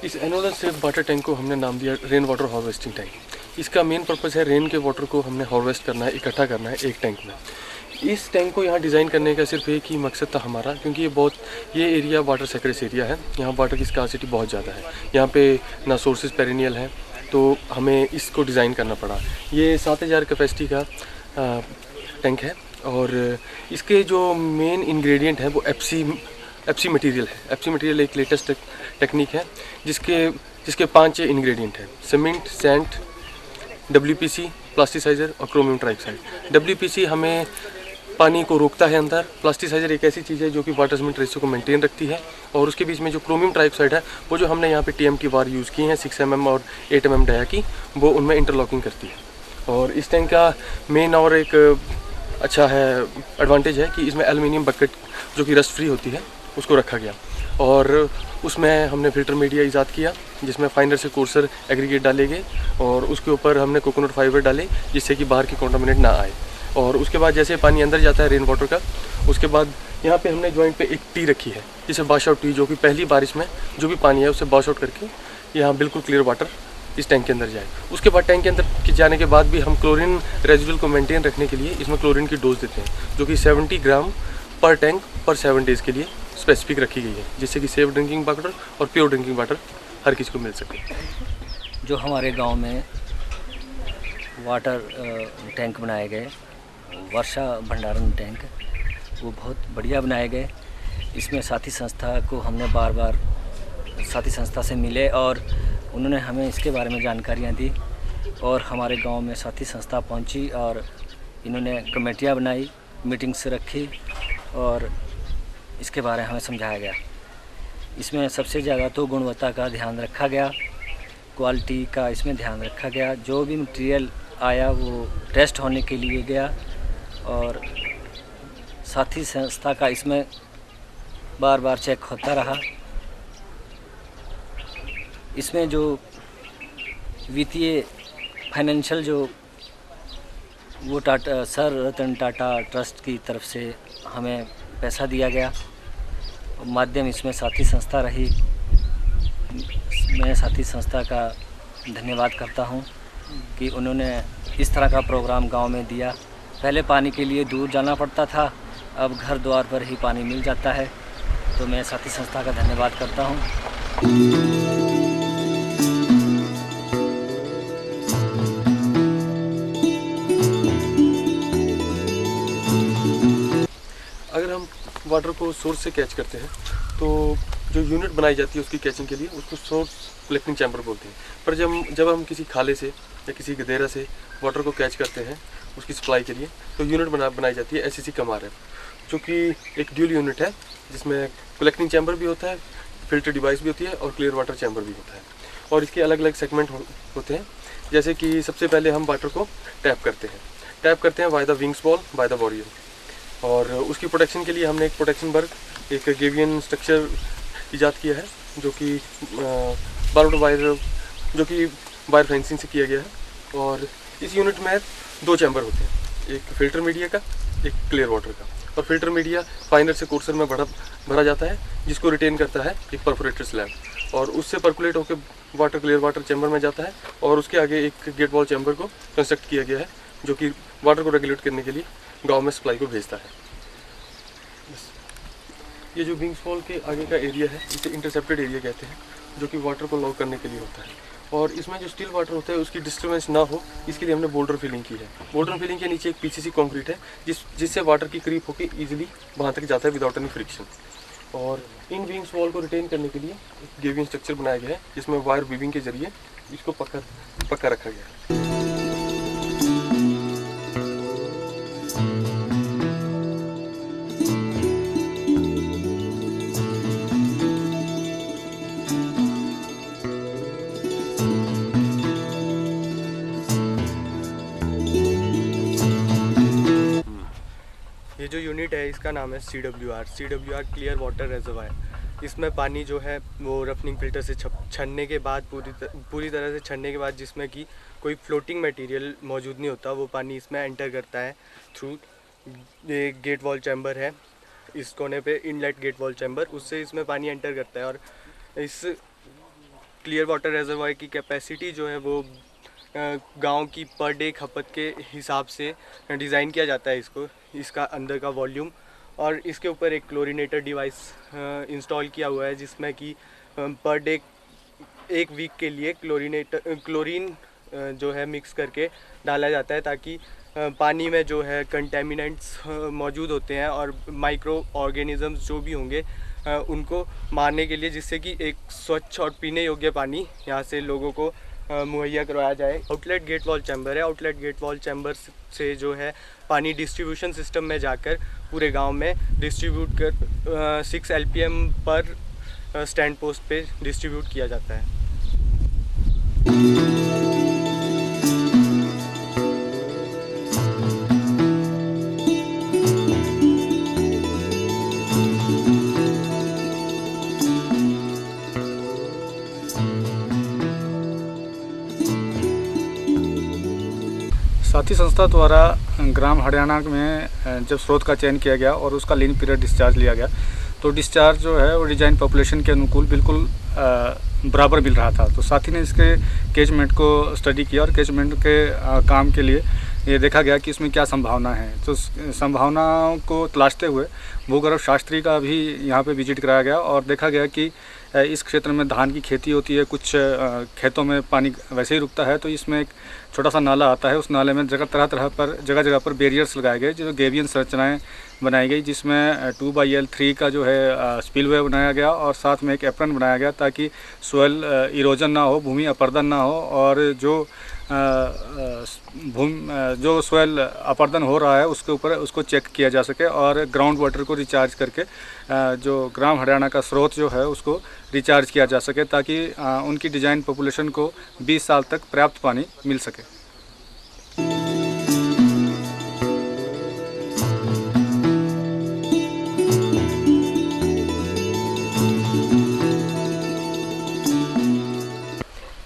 D: इस एनोडर सेफ वाटर टैंक को हमने नाम दिया रेन वाटर हार्वेस्टिंग टैंक। इसका मेन पर्पस है रेन के वाटर को हमने हार्वेस्ट करना है, इकट्ठा करना है एक टैंक में। इस टैंक को यहाँ डिज़ाइन करने का सिर्फ एक ही मकसद था हमारा, क्योंकि ये एरिया वाटर सेक्रेस एरिया है, यहाँ वाटर की स्कार्सिटी बहुत ज़्यादा है, यहाँ पे ना सोर्सेज पेरिनियल है, तो हमें इसको डिज़ाइन करना पड़ा। ये 7,000 कैपेसिटी का टैंक है और इसके जो मेन इंग्रेडिएंट है वो एफसी मटेरियल है। एफसी मटेरियल एक लेटेस्ट टेक्निक है जिसके 5 इंग्रेडिएंट हैं: सीमेंट, सैंड, WPC, प्लास्टिसाइज़र और क्रोमियम ट्राइऑक्साइड। WPC हमें पानी को रोकता है अंदर, प्लास्टिसाइज़र एक ऐसी चीज़ है जो कि वाटर सीमेंट रेशियो को मेंटेन रखती है, और उसके बीच में जो क्रोमियम ट्राइऑक्साइड है वो जो हमने यहाँ पे TM की वार यूज़ की हैं 6 mm और 8 mm डाया की, वो उनमें इंटरलॉकिंग करती है। और इस टैंक का मेन और एक अच्छा है एडवांटेज है कि इसमें एल्युमिनियम बकेट जो कि रस्ट फ्री होती है उसको रखा गया, और उसमें हमने फिल्टर मीडिया ईजाद किया जिसमें फाइनर से कोर्सर एग्रीगेट डाले गए और उसके ऊपर हमने कोकोनट फाइबर डाले जिससे कि बाहर की कॉन्टामिनेट ना आए। और उसके बाद जैसे पानी अंदर जाता है रेन वाटर का, उसके बाद यहाँ पे हमने जॉइंट पे एक टी रखी है जिसे वॉश आउट टी, जो कि पहली बारिश में जो भी पानी है उससे वॉश आउट करके यहाँ बिल्कुल क्लियर वाटर इस टैंक के अंदर जाए। उसके बाद टैंक के अंदर जाने के बाद भी हम क्लोरीन रेजिडुअल को मेंटेन रखने के लिए इसमें क्लोरीन की डोज देते हैं जो कि 70 ग्राम पर टैंक पर 7 डेज़ के लिए स्पेसिफिक रखी गई है, जिससे कि सेफ ड्रिंकिंग वाटर और प्योर ड्रिंकिंग वाटर हर किसी को मिल सके।
I: जो हमारे गांव में वाटर टैंक बनाए गए, वर्षा भंडारण टैंक, वो बहुत बढ़िया बनाए गए। इसमें साथी संस्था को हमने बार बार साथी संस्था से मिले और उन्होंने हमें इसके बारे में जानकारियाँ दी और हमारे गांव में साथी संस्था पहुंची और इन्होंने कमेटियाँ बनाई, मीटिंग्स रखी और इसके बारे में हमें समझाया गया। इसमें सबसे ज़्यादा तो गुणवत्ता का ध्यान रखा गया, क्वालिटी का इसमें ध्यान रखा गया। जो भी मटेरियल आया वो टेस्ट होने के लिए गया और साथी संस्था का इसमें बार बार चेक होता रहा। इसमें जो वित्तीय फाइनेंशियल जो वो सर रतन टाटा ट्रस्ट की तरफ से हमें पैसा दिया गया, माध्यम इसमें साथी संस्था रही। मैं साथी संस्था का धन्यवाद करता हूं कि उन्होंने इस तरह का प्रोग्राम गांव में दिया। पहले पानी के लिए दूर जाना पड़ता था, अब घर द्वार पर ही पानी मिल जाता है, तो मैं साथी संस्था का धन्यवाद करता हूं।
D: अगर हम वाटर को सोर्स से कैच करते हैं तो जो यूनिट बनाई जाती है उसकी कैचिंग के लिए उसको सोर्स कलेक्टिंग चैम्बर बोलते हैं। पर जब हम किसी खाले से या किसी गदेरा से वाटर को कैच करते हैं उसकी सप्लाई के लिए, तो यूनिट बनाई जाती है SCC कमार, जो कि एक ड्यूल यूनिट है जिसमें कलेक्टिंग चैम्बर भी होता है, फिल्टर डिवाइस भी होती है और क्लियर वाटर चैम्बर भी होता है। और इसके अलग अलग सेगमेंट होते हैं, जैसे कि सबसे पहले हम वाटर को टैप करते हैं by the wings ball by the warrior, और उसकी प्रोटेक्शन के लिए हमने एक प्रोटेक्शन वर्क, एक गेवियन स्ट्रक्चर ईजाद किया है जो कि बारूद वायर जो कि वायर फेंसिंग से किया गया है। और इस यूनिट में 2 चैम्बर होते हैं, एक फिल्टर मीडिया का, एक क्लियर वाटर का। और फिल्टर मीडिया फाइनर से कोर्सर में भरा जाता है जिसको रिटेन करता है एक परफोरेटर स्लैब, और उससे परकुलेट होकर वाटर क्लियर वाटर चैम्बर में जाता है और उसके आगे एक गेट वॉल चैम्बर को कंस्ट्रक्ट किया गया है जो कि वाटर को रेगुलेट करने के लिए गांव में सप्लाई को भेजता है। ये जो विंग्स वॉल के आगे का एरिया है इसे इंटरसेप्टेड एरिया कहते हैं, जो कि वाटर को लॉक करने के लिए होता है। और इसमें जो स्टिल वाटर होता है उसकी डिस्टर्बेंस ना हो, इसके लिए हमने बोल्डर फिलिंग की है। बोल्डर फिलिंग के नीचे एक पीसीसी कंक्रीट है जिससे वाटर की क्रीप होकर ईजिली वहाँ तक जाता है विदाउट एनी फ्रिक्शन। और इन विंग्स वॉल को रिटेन करने के लिए एक गेविंग स्ट्रक्चर बनाया गया है, जिसमें वायर वीविंग के जरिए इसको पक्का रखा गया है।
J: ये जो यूनिट है इसका नाम है CWR क्लियर वाटर रेजर्वायर। इसमें पानी जो है वो रफनिंग फिल्टर से छन्ने के बाद पूरी तरह से छन्ने के बाद, जिसमें कि कोई फ्लोटिंग मटेरियल मौजूद नहीं होता, वो पानी इसमें एंटर करता है थ्रू ये गेट वॉल चैम्बर है इस कोने पे, इनलेट गेट वॉल चैम्बर, उससे इसमें पानी एंटर करता है। और इस क्लियर वाटर रेजर्वायर की कैपेसिटी जो है वो गांव की पर डे खपत के हिसाब से डिज़ाइन किया जाता है इसका अंदर का वॉल्यूम। और इसके ऊपर एक क्लोरीनेटर डिवाइस इंस्टॉल किया हुआ है, जिसमें कि पर डे 1 वीक के लिए क्लोरीन जो है मिक्स करके डाला जाता है, ताकि पानी में जो है कंटेमिनेंट्स मौजूद होते हैं और माइक्रो ऑर्गेनिज़म्स जो भी होंगे उनको मारने के लिए, जिससे कि एक स्वच्छ और पीने योग्य पानी यहाँ से लोगों को मुहैया करवाया जाए। आउटलेट गेट वॉल चैम्बर है। आउटलेट गेट वॉल चैम्बर से जो है पानी डिस्ट्रीब्यूशन सिस्टम में जाकर पूरे गांव में डिस्ट्रीब्यूट कर 6 LPM पर स्टैंड पोस्ट पे डिस्ट्रीब्यूट किया जाता है।
C: साथी संस्था द्वारा ग्राम हरियाणा में जब स्रोत का चयन किया गया और उसका लीन पीरियड डिस्चार्ज लिया गया, तो डिस्चार्ज जो है वो डिजाइन पॉपुलेशन के अनुकूल बिल्कुल बराबर मिल रहा था। तो साथी ने इसके कैचमेंट को स्टडी किया और कैचमेंट के काम के लिए ये देखा गया कि इसमें क्या संभावना है। तो संभावनाओं को तलाशते हुए भूगर्भ शास्त्री का भी यहाँ पे विजिट कराया गया और देखा गया कि इस क्षेत्र में धान की खेती होती है, कुछ खेतों में पानी वैसे ही रुकता है, तो इसमें एक छोटा सा नाला आता है। उस नाले में जगह जगह पर बैरियर्स लगाए गए, जो गेबियन संरचनाएं बनाई गई, जिसमें 2/L3 का जो है स्पिलवे बनाया गया और साथ में एक एप्रन बनाया गया, ताकि सोयल इरोजन ना हो, भूमि अपरदन ना हो, और जो सोयल अपरदन हो रहा है उसके ऊपर उसको चेक किया जा सके और ग्राउंड वाटर को रिचार्ज करके जो ग्राम हरियाणा का स्रोत जो है उसको रिचार्ज किया जा सके, ताकि उनकी डिजाइन पॉपुलेशन को 20 साल तक पर्याप्त पानी मिल सके।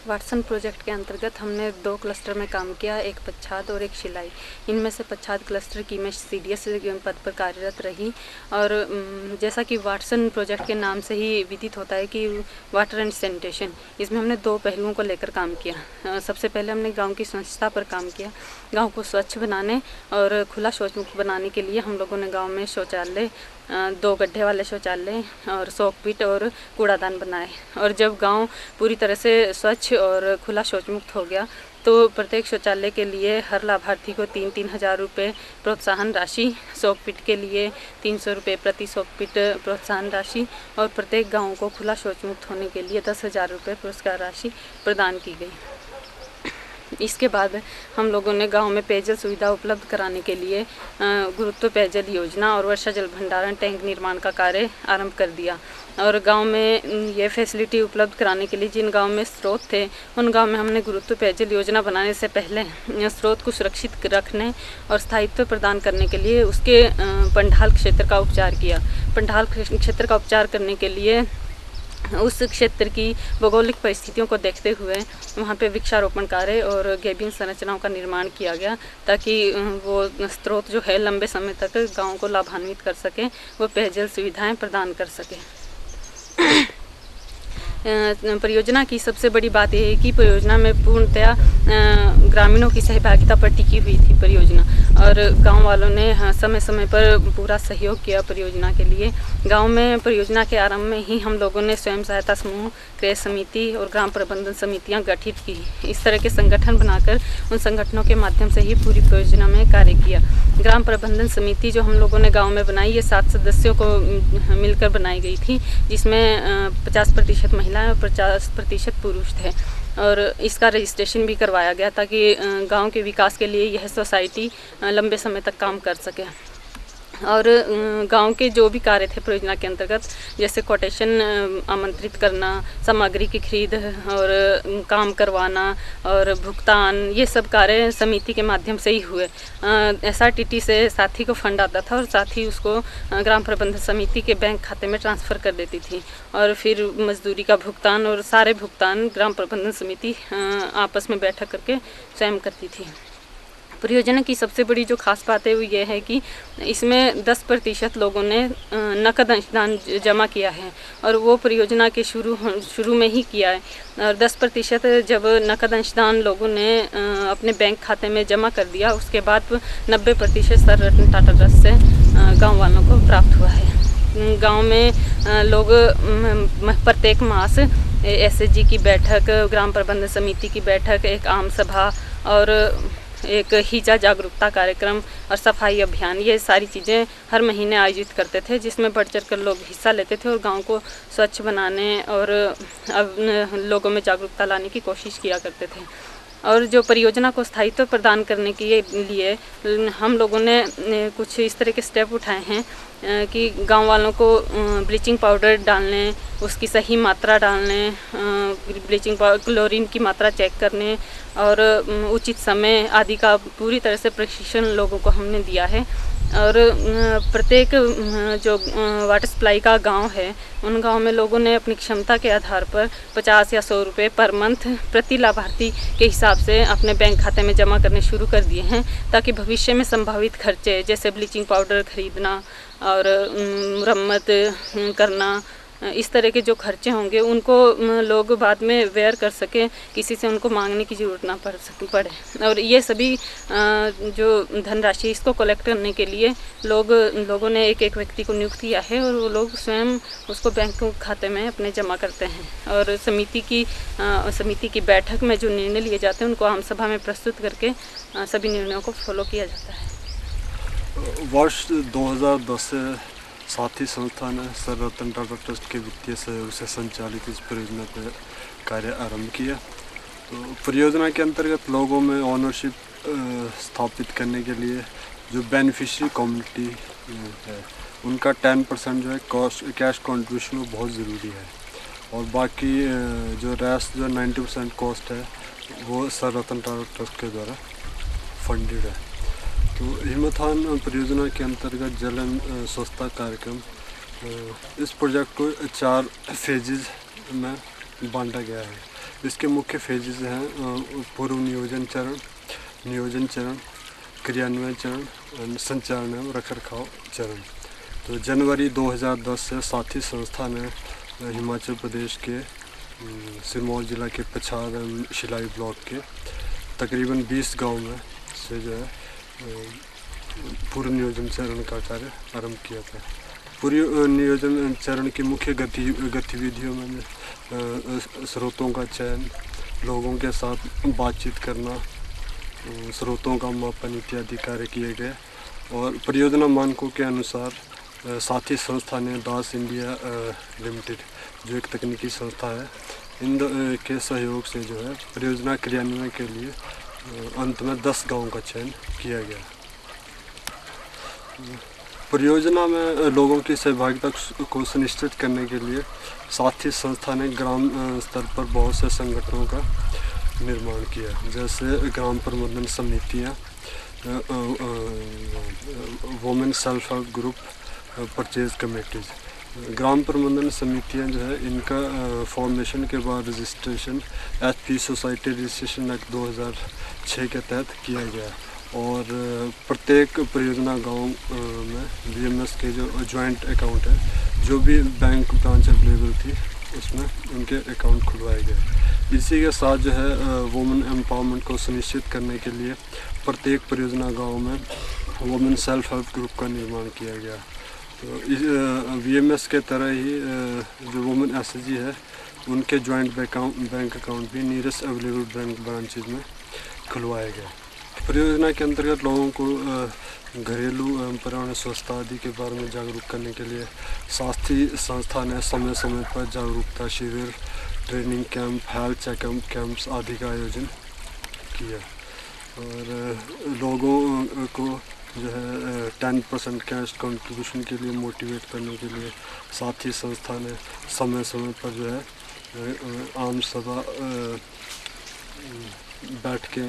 H: वाटसन प्रोजेक्ट के अंतर्गत हमने 2 क्लस्टर में काम किया, एक पच्छाद और एक शिलाई। इनमें से पच्छाद क्लस्टर की मैं CDS पद पर कार्यरत रही। और जैसा कि वाटसन प्रोजेक्ट के नाम से ही विदित होता है कि वाटर एंड सैनिटेशन, इसमें हमने 2 पहलुओं को लेकर काम किया। सबसे पहले हमने गांव की स्वच्छता पर काम किया। गांव को स्वच्छ बनाने और खुला शौच मुक्त बनाने के लिए हम लोगों ने गाँव में शौचालय, 2 गड्ढे वाले शौचालय और सॉक पिट और कूड़ादान बनाए। और जब गांव पूरी तरह से स्वच्छ और खुला शौच मुक्त हो गया, तो प्रत्येक शौचालय के लिए हर लाभार्थी को 3-3 हज़ार रुपये प्रोत्साहन राशि, सॉक पिट के लिए 300 रुपये प्रति सॉक पिट प्रोत्साहन राशि, और प्रत्येक गाँव को खुला शौच मुक्त होने के लिए 10,000 रुपये पुरस्कार राशि प्रदान की गई। इसके बाद हम लोगों ने गांव में पेयजल सुविधा उपलब्ध कराने के लिए गुरुत्व पेयजल योजना और वर्षा जल भंडारण टैंक निर्माण का कार्य आरंभ कर दिया। और गांव में ये फैसिलिटी उपलब्ध कराने के लिए जिन गांव में स्रोत थे, उन गांव में हमने गुरुत्व पेयजल योजना बनाने से पहले स्रोत को सुरक्षित रखने और स्थायित्व प्रदान करने के लिए उसके पंडाल क्षेत्र का उपचार किया। पंडाल क्षेत्र का उपचार करने के लिए उस क्षेत्र की भौगोलिक परिस्थितियों को देखते हुए वहाँ पे वृक्षारोपण कार्य और गेबियन संरचनाओं का निर्माण किया गया, ताकि वो स्रोत जो है लंबे समय तक गाँव को लाभान्वित कर सके, वो पेयजल सुविधाएं प्रदान कर सके। परियोजना की सबसे बड़ी बात यह है कि परियोजना में पूर्णतया ग्रामीणों की सहभागिता पर टिकी हुई थी परियोजना, और गांव वालों ने समय समय पर पूरा सहयोग किया परियोजना के लिए। गांव में परियोजना के आरंभ में ही हम लोगों ने स्वयं सहायता समूह, क्रय समिति और ग्राम प्रबंधन समितियां गठित की। इस तरह के संगठन बनाकर उन संगठनों के माध्यम से ही पूरी परियोजना में कार्य किया। ग्राम प्रबंधन समिति जो हम लोगों ने गाँव में बनाई, ये 7 सदस्यों को मिलकर बनाई गई थी, जिसमें 50% महिलाएं और 50% पुरुष थे। और इसका रजिस्ट्रेशन भी करवाया गया ताकि गांव के विकास के लिए यह सोसाइटी लंबे समय तक काम कर सके। और गांव के जो भी कार्य थे परियोजना के अंतर्गत, जैसे कोटेशन आमंत्रित करना, सामग्री की खरीद और काम करवाना और भुगतान, ये सब कार्य समिति के माध्यम से ही हुए। SRTT से साथी को फंड आता था और साथी उसको ग्राम प्रबंधन समिति के बैंक खाते में ट्रांसफ़र कर देती थी, और फिर मजदूरी का भुगतान और सारे भुगतान ग्राम प्रबंधन समिति आपस में बैठक करके स्वयं करती थी। परियोजना की सबसे बड़ी जो खास बात है वो ये है कि इसमें 10% लोगों ने नकद अंशदान जमा किया है, और वो परियोजना के शुरू में ही किया है। और 10% जब नकद अंशदान लोगों ने अपने बैंक खाते में जमा कर दिया, उसके बाद 90% सर रतन टाटा ट्रस्ट से गाँव वालों को प्राप्त हुआ है। गाँव में लोग प्रत्येक मास SHG की बैठक, ग्राम प्रबंधन समिति की बैठक, एक आम सभा और एक हिजा जागरूकता कार्यक्रम और सफाई अभियान, ये सारी चीज़ें हर महीने आयोजित करते थे, जिसमें बढ़ चढ़ कर लोग हिस्सा लेते थे और गांव को स्वच्छ बनाने और लोगों में जागरूकता लाने की कोशिश किया करते थे। और जो परियोजना को स्थायित्व प्रदान करने के लिए हम लोगों ने कुछ इस तरह के स्टेप उठाए हैं कि गांव वालों को ब्लीचिंग पाउडर डालने, उसकी सही मात्रा डालने, ब्लीचिंग पाउडर क्लोरीन की मात्रा चेक करने और उचित समय आदि का पूरी तरह से प्रशिक्षण लोगों को हमने दिया है। और प्रत्येक जो वाटर सप्लाई का गांव है, उन गांव में लोगों ने अपनी क्षमता के आधार पर 50 या 100 रुपये पर मंथ प्रति लाभार्थी के हिसाब से अपने बैंक खाते में जमा करने शुरू कर दिए हैं, ताकि भविष्य में संभावित खर्चे जैसे ब्लीचिंग पाउडर खरीदना और मुरम्मत करना, इस तरह के जो खर्चे होंगे उनको लोग बाद में वेयर कर सकें, किसी से उनको मांगने की ज़रूरत ना पड़े। और ये सभी जो धनराशि इसको कलेक्ट करने के लिए लोगों ने एक व्यक्ति को नियुक्त किया है, और वो लोग स्वयं उसको बैंक खाते में अपने जमा करते हैं। और समिति की बैठक में जो निर्णय लिए जाते हैं उनको आम सभा में प्रस्तुत करके सभी निर्णयों को फॉलो किया जाता है।
K: वर्ष 2010 से साथी संस्था ने सर रतन टाटा ट्रस्ट के वित्तीय सहयोग से संचालित इस परियोजना पर कार्य आरंभ किया। तो परियोजना के अंतर्गत लोगों में ओनरशिप स्थापित करने के लिए जो बेनिफिशियरी कम्युनिटी है उनका 10% जो है कैश कंट्रीब्यूशन वो बहुत ज़रूरी है, और बाकी जो रेस्ट जो 90% कॉस्ट है वो सर रतन टाटा ट्रस्ट के द्वारा फंडेड है। तो हिमथान परियोजना के अंतर्गत जल स्वच्छता कार्यक्रम, इस प्रोजेक्ट को 4 फेजेज में बांटा गया है। इसके मुख्य फेजेज हैं पूर्व नियोजन चरण, क्रियान्वयन चरण, संचालन एवं रखरखाव चरण। तो जनवरी 2010 से साथी संस्था ने हिमाचल प्रदेश के सिरमौर जिला के पछाद एवं शिलाई ब्लॉक के तकरीबन 20 गाँव में से जो है पूर्व नियोजन चरण का कार्य आरंभ किया था। पूर्व नियोजन चरण की मुख्य गतिविधियों में स्रोतों का चयन, लोगों के साथ बातचीत करना, स्रोतों का मापन इत्यादि कार्य किए गए। और परियोजना मानकों के अनुसार साथी संस्था ने दास इंडिया लिमिटेड जो एक तकनीकी संस्था है, इन के सहयोग से जो है परियोजना क्रियान्वयन के लिए अंत में 10 गाँव का चयन किया गया। परियोजना में लोगों की सहभागिता को सुनिश्चित करने के लिए साथी संस्था ने ग्राम स्तर पर बहुत से संगठनों का निर्माण किया, जैसे ग्राम प्रबंधन समितियाँ, women self help group, purchase committees. ग्राम प्रबंधन समितियां जो है इनका फॉर्मेशन के बाद registration HP society registration act 2006 के तहत किया गया, और प्रत्येक परियोजना गांव में BMS के जो जॉइंट अकाउंट है, जो भी बैंक ब्रांच अवेलेबल थी उसमें उनके अकाउंट खुलवाए गए। इसी के साथ जो है वुमेन एम्पावरमेंट को सुनिश्चित करने के लिए प्रत्येक परियोजना गांव में वुमेन सेल्फ हेल्प ग्रुप का निर्माण किया गया। तो इस VMS के तरह ही जो वुमेन SHG है उनके जॉइंट बैंक अकाउंट भी नियरेस्ट अवेलेबल बैंक ब्रांचेज में खुलवाए गए। परियोजना के अंतर्गत लोगों को घरेलू एवं पर्यावरण स्वच्छता आदि के बारे में जागरूक करने के लिए साथी संस्था ने समय समय पर जागरूकता शिविर, training camp, health checkup camps आदि का आयोजन किया और लोगों को जो है 10% कैश कंट्रीब्यूशन के लिए मोटिवेट करने के लिए साथी संस्था ने समय समय पर जो है आम सभा बैठ के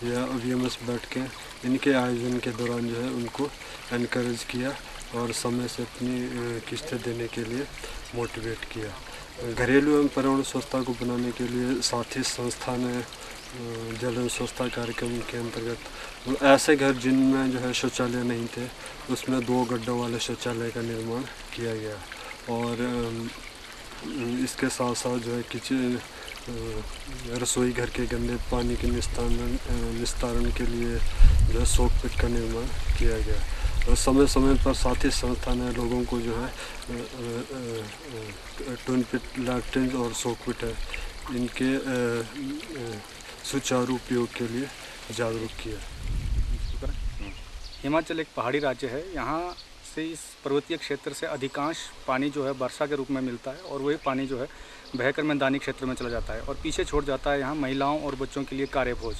K: या VMS बैठ के इनके आयोजन के दौरान जो है उनको एनकरेज किया और समय से अपनी किस्तें देने के लिए मोटिवेट किया। घरेलू एवं पर्यावरण स्वच्छता को बनाने के लिए साथी संस्था ने जल एवं स्वच्छता कार्यक्रम के अंतर्गत ऐसे घर जिनमें जो है शौचालय नहीं थे उसमें 2 गड्ढों वाले शौचालय का निर्माण किया गया और इसके साथ साथ जो है किचन रसोई घर के गंदे पानी के निस्तारण के लिए जो है सोक पिट का निर्माण किया गया और समय समय पर साथी संस्था ने लोगों को जो है ट्विन पिट लैट्रिन और सोक पिट है इनके सुचारू उपयोग के लिए जागरूक किया।
C: हिमाचल एक पहाड़ी राज्य है। यहाँ से इस पर्वतीय क्षेत्र से अधिकांश पानी जो है वर्षा के रूप में मिलता है और वही पानी जो है बहकर मैदानी क्षेत्र में चला जाता है और पीछे छोड़ जाता है यहाँ महिलाओं और बच्चों के लिए कार्यभोज।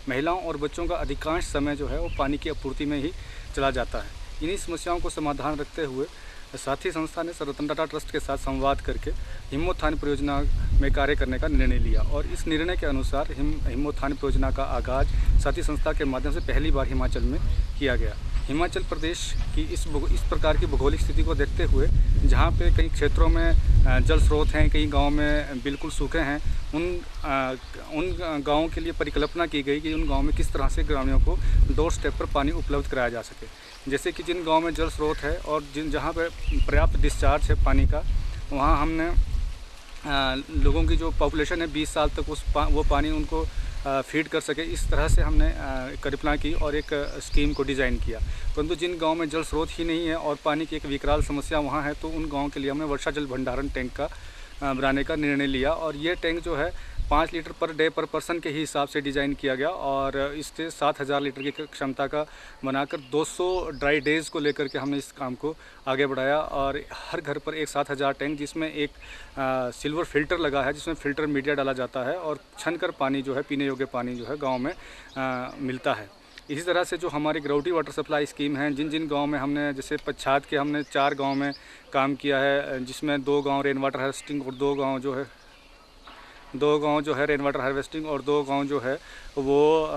C: महिलाओं और बच्चों का अधिकांश समय जो है वो पानी की आपूर्ति में ही चला जाता है। इन्हीं समस्याओं को समाधान रखते हुए साथी संस्था ने सर रतन टाटा ट्रस्ट के साथ संवाद करके हिमोत्थान परियोजना में कार्य करने का निर्णय लिया और इस निर्णय के अनुसार हिमोत्थान परियोजना का आगाज साथी संस्था के माध्यम से पहली बार हिमाचल में किया गया। हिमाचल प्रदेश की इस प्रकार की भौगोलिक स्थिति को देखते हुए जहाँ पे कई क्षेत्रों में जल स्रोत हैं, कई गाँव में बिल्कुल सूखे हैं, उन गाँवों के लिए परिकल्पना की गई कि उन गाँव में किस तरह से ग्रामीणों को डोर स्टेप पर पानी उपलब्ध कराया जा सके। जैसे कि जिन गाँव में जल स्रोत है और जहाँ पर पर्याप्त डिस्चार्ज है पानी का, वहाँ हमने लोगों की जो पॉपुलेशन है 20 साल तक वो पानी उनको फीड कर सके, इस तरह से हमने कल्पना की और एक स्कीम को डिज़ाइन किया। परंतु जिन गांव में जल स्रोत ही नहीं है और पानी की एक विकराल समस्या वहां है, तो उन गांव के लिए हमने वर्षा जल भंडारण टैंक का बनाने का निर्णय लिया और ये टैंक जो है 5 लीटर पर डे पर पर्सन के ही हिसाब से डिज़ाइन किया गया और इससे 7000 लीटर की क्षमता का बनाकर 200 ड्राई डेज़ को लेकर के हमने इस काम को आगे बढ़ाया और हर घर पर एक 7000 टैंक जिसमें एक सिल्वर फिल्टर लगा है, जिसमें फ़िल्टर मीडिया डाला जाता है और छनकर पानी जो है पीने योग्य पानी जो है गाँव में मिलता है। इसी तरह से जो हमारी ग्राउटी वाटर सप्लाई स्कीम है, जिन जिन गांव में हमने जैसे पच्छाद के हमने 4 गांव में काम किया है, जिसमें 2 गांव रेन वाटर हार्वेस्टिंग और 2 गांव जो है रेन वाटर हार्वेस्टिंग और 2 गांव जो है वो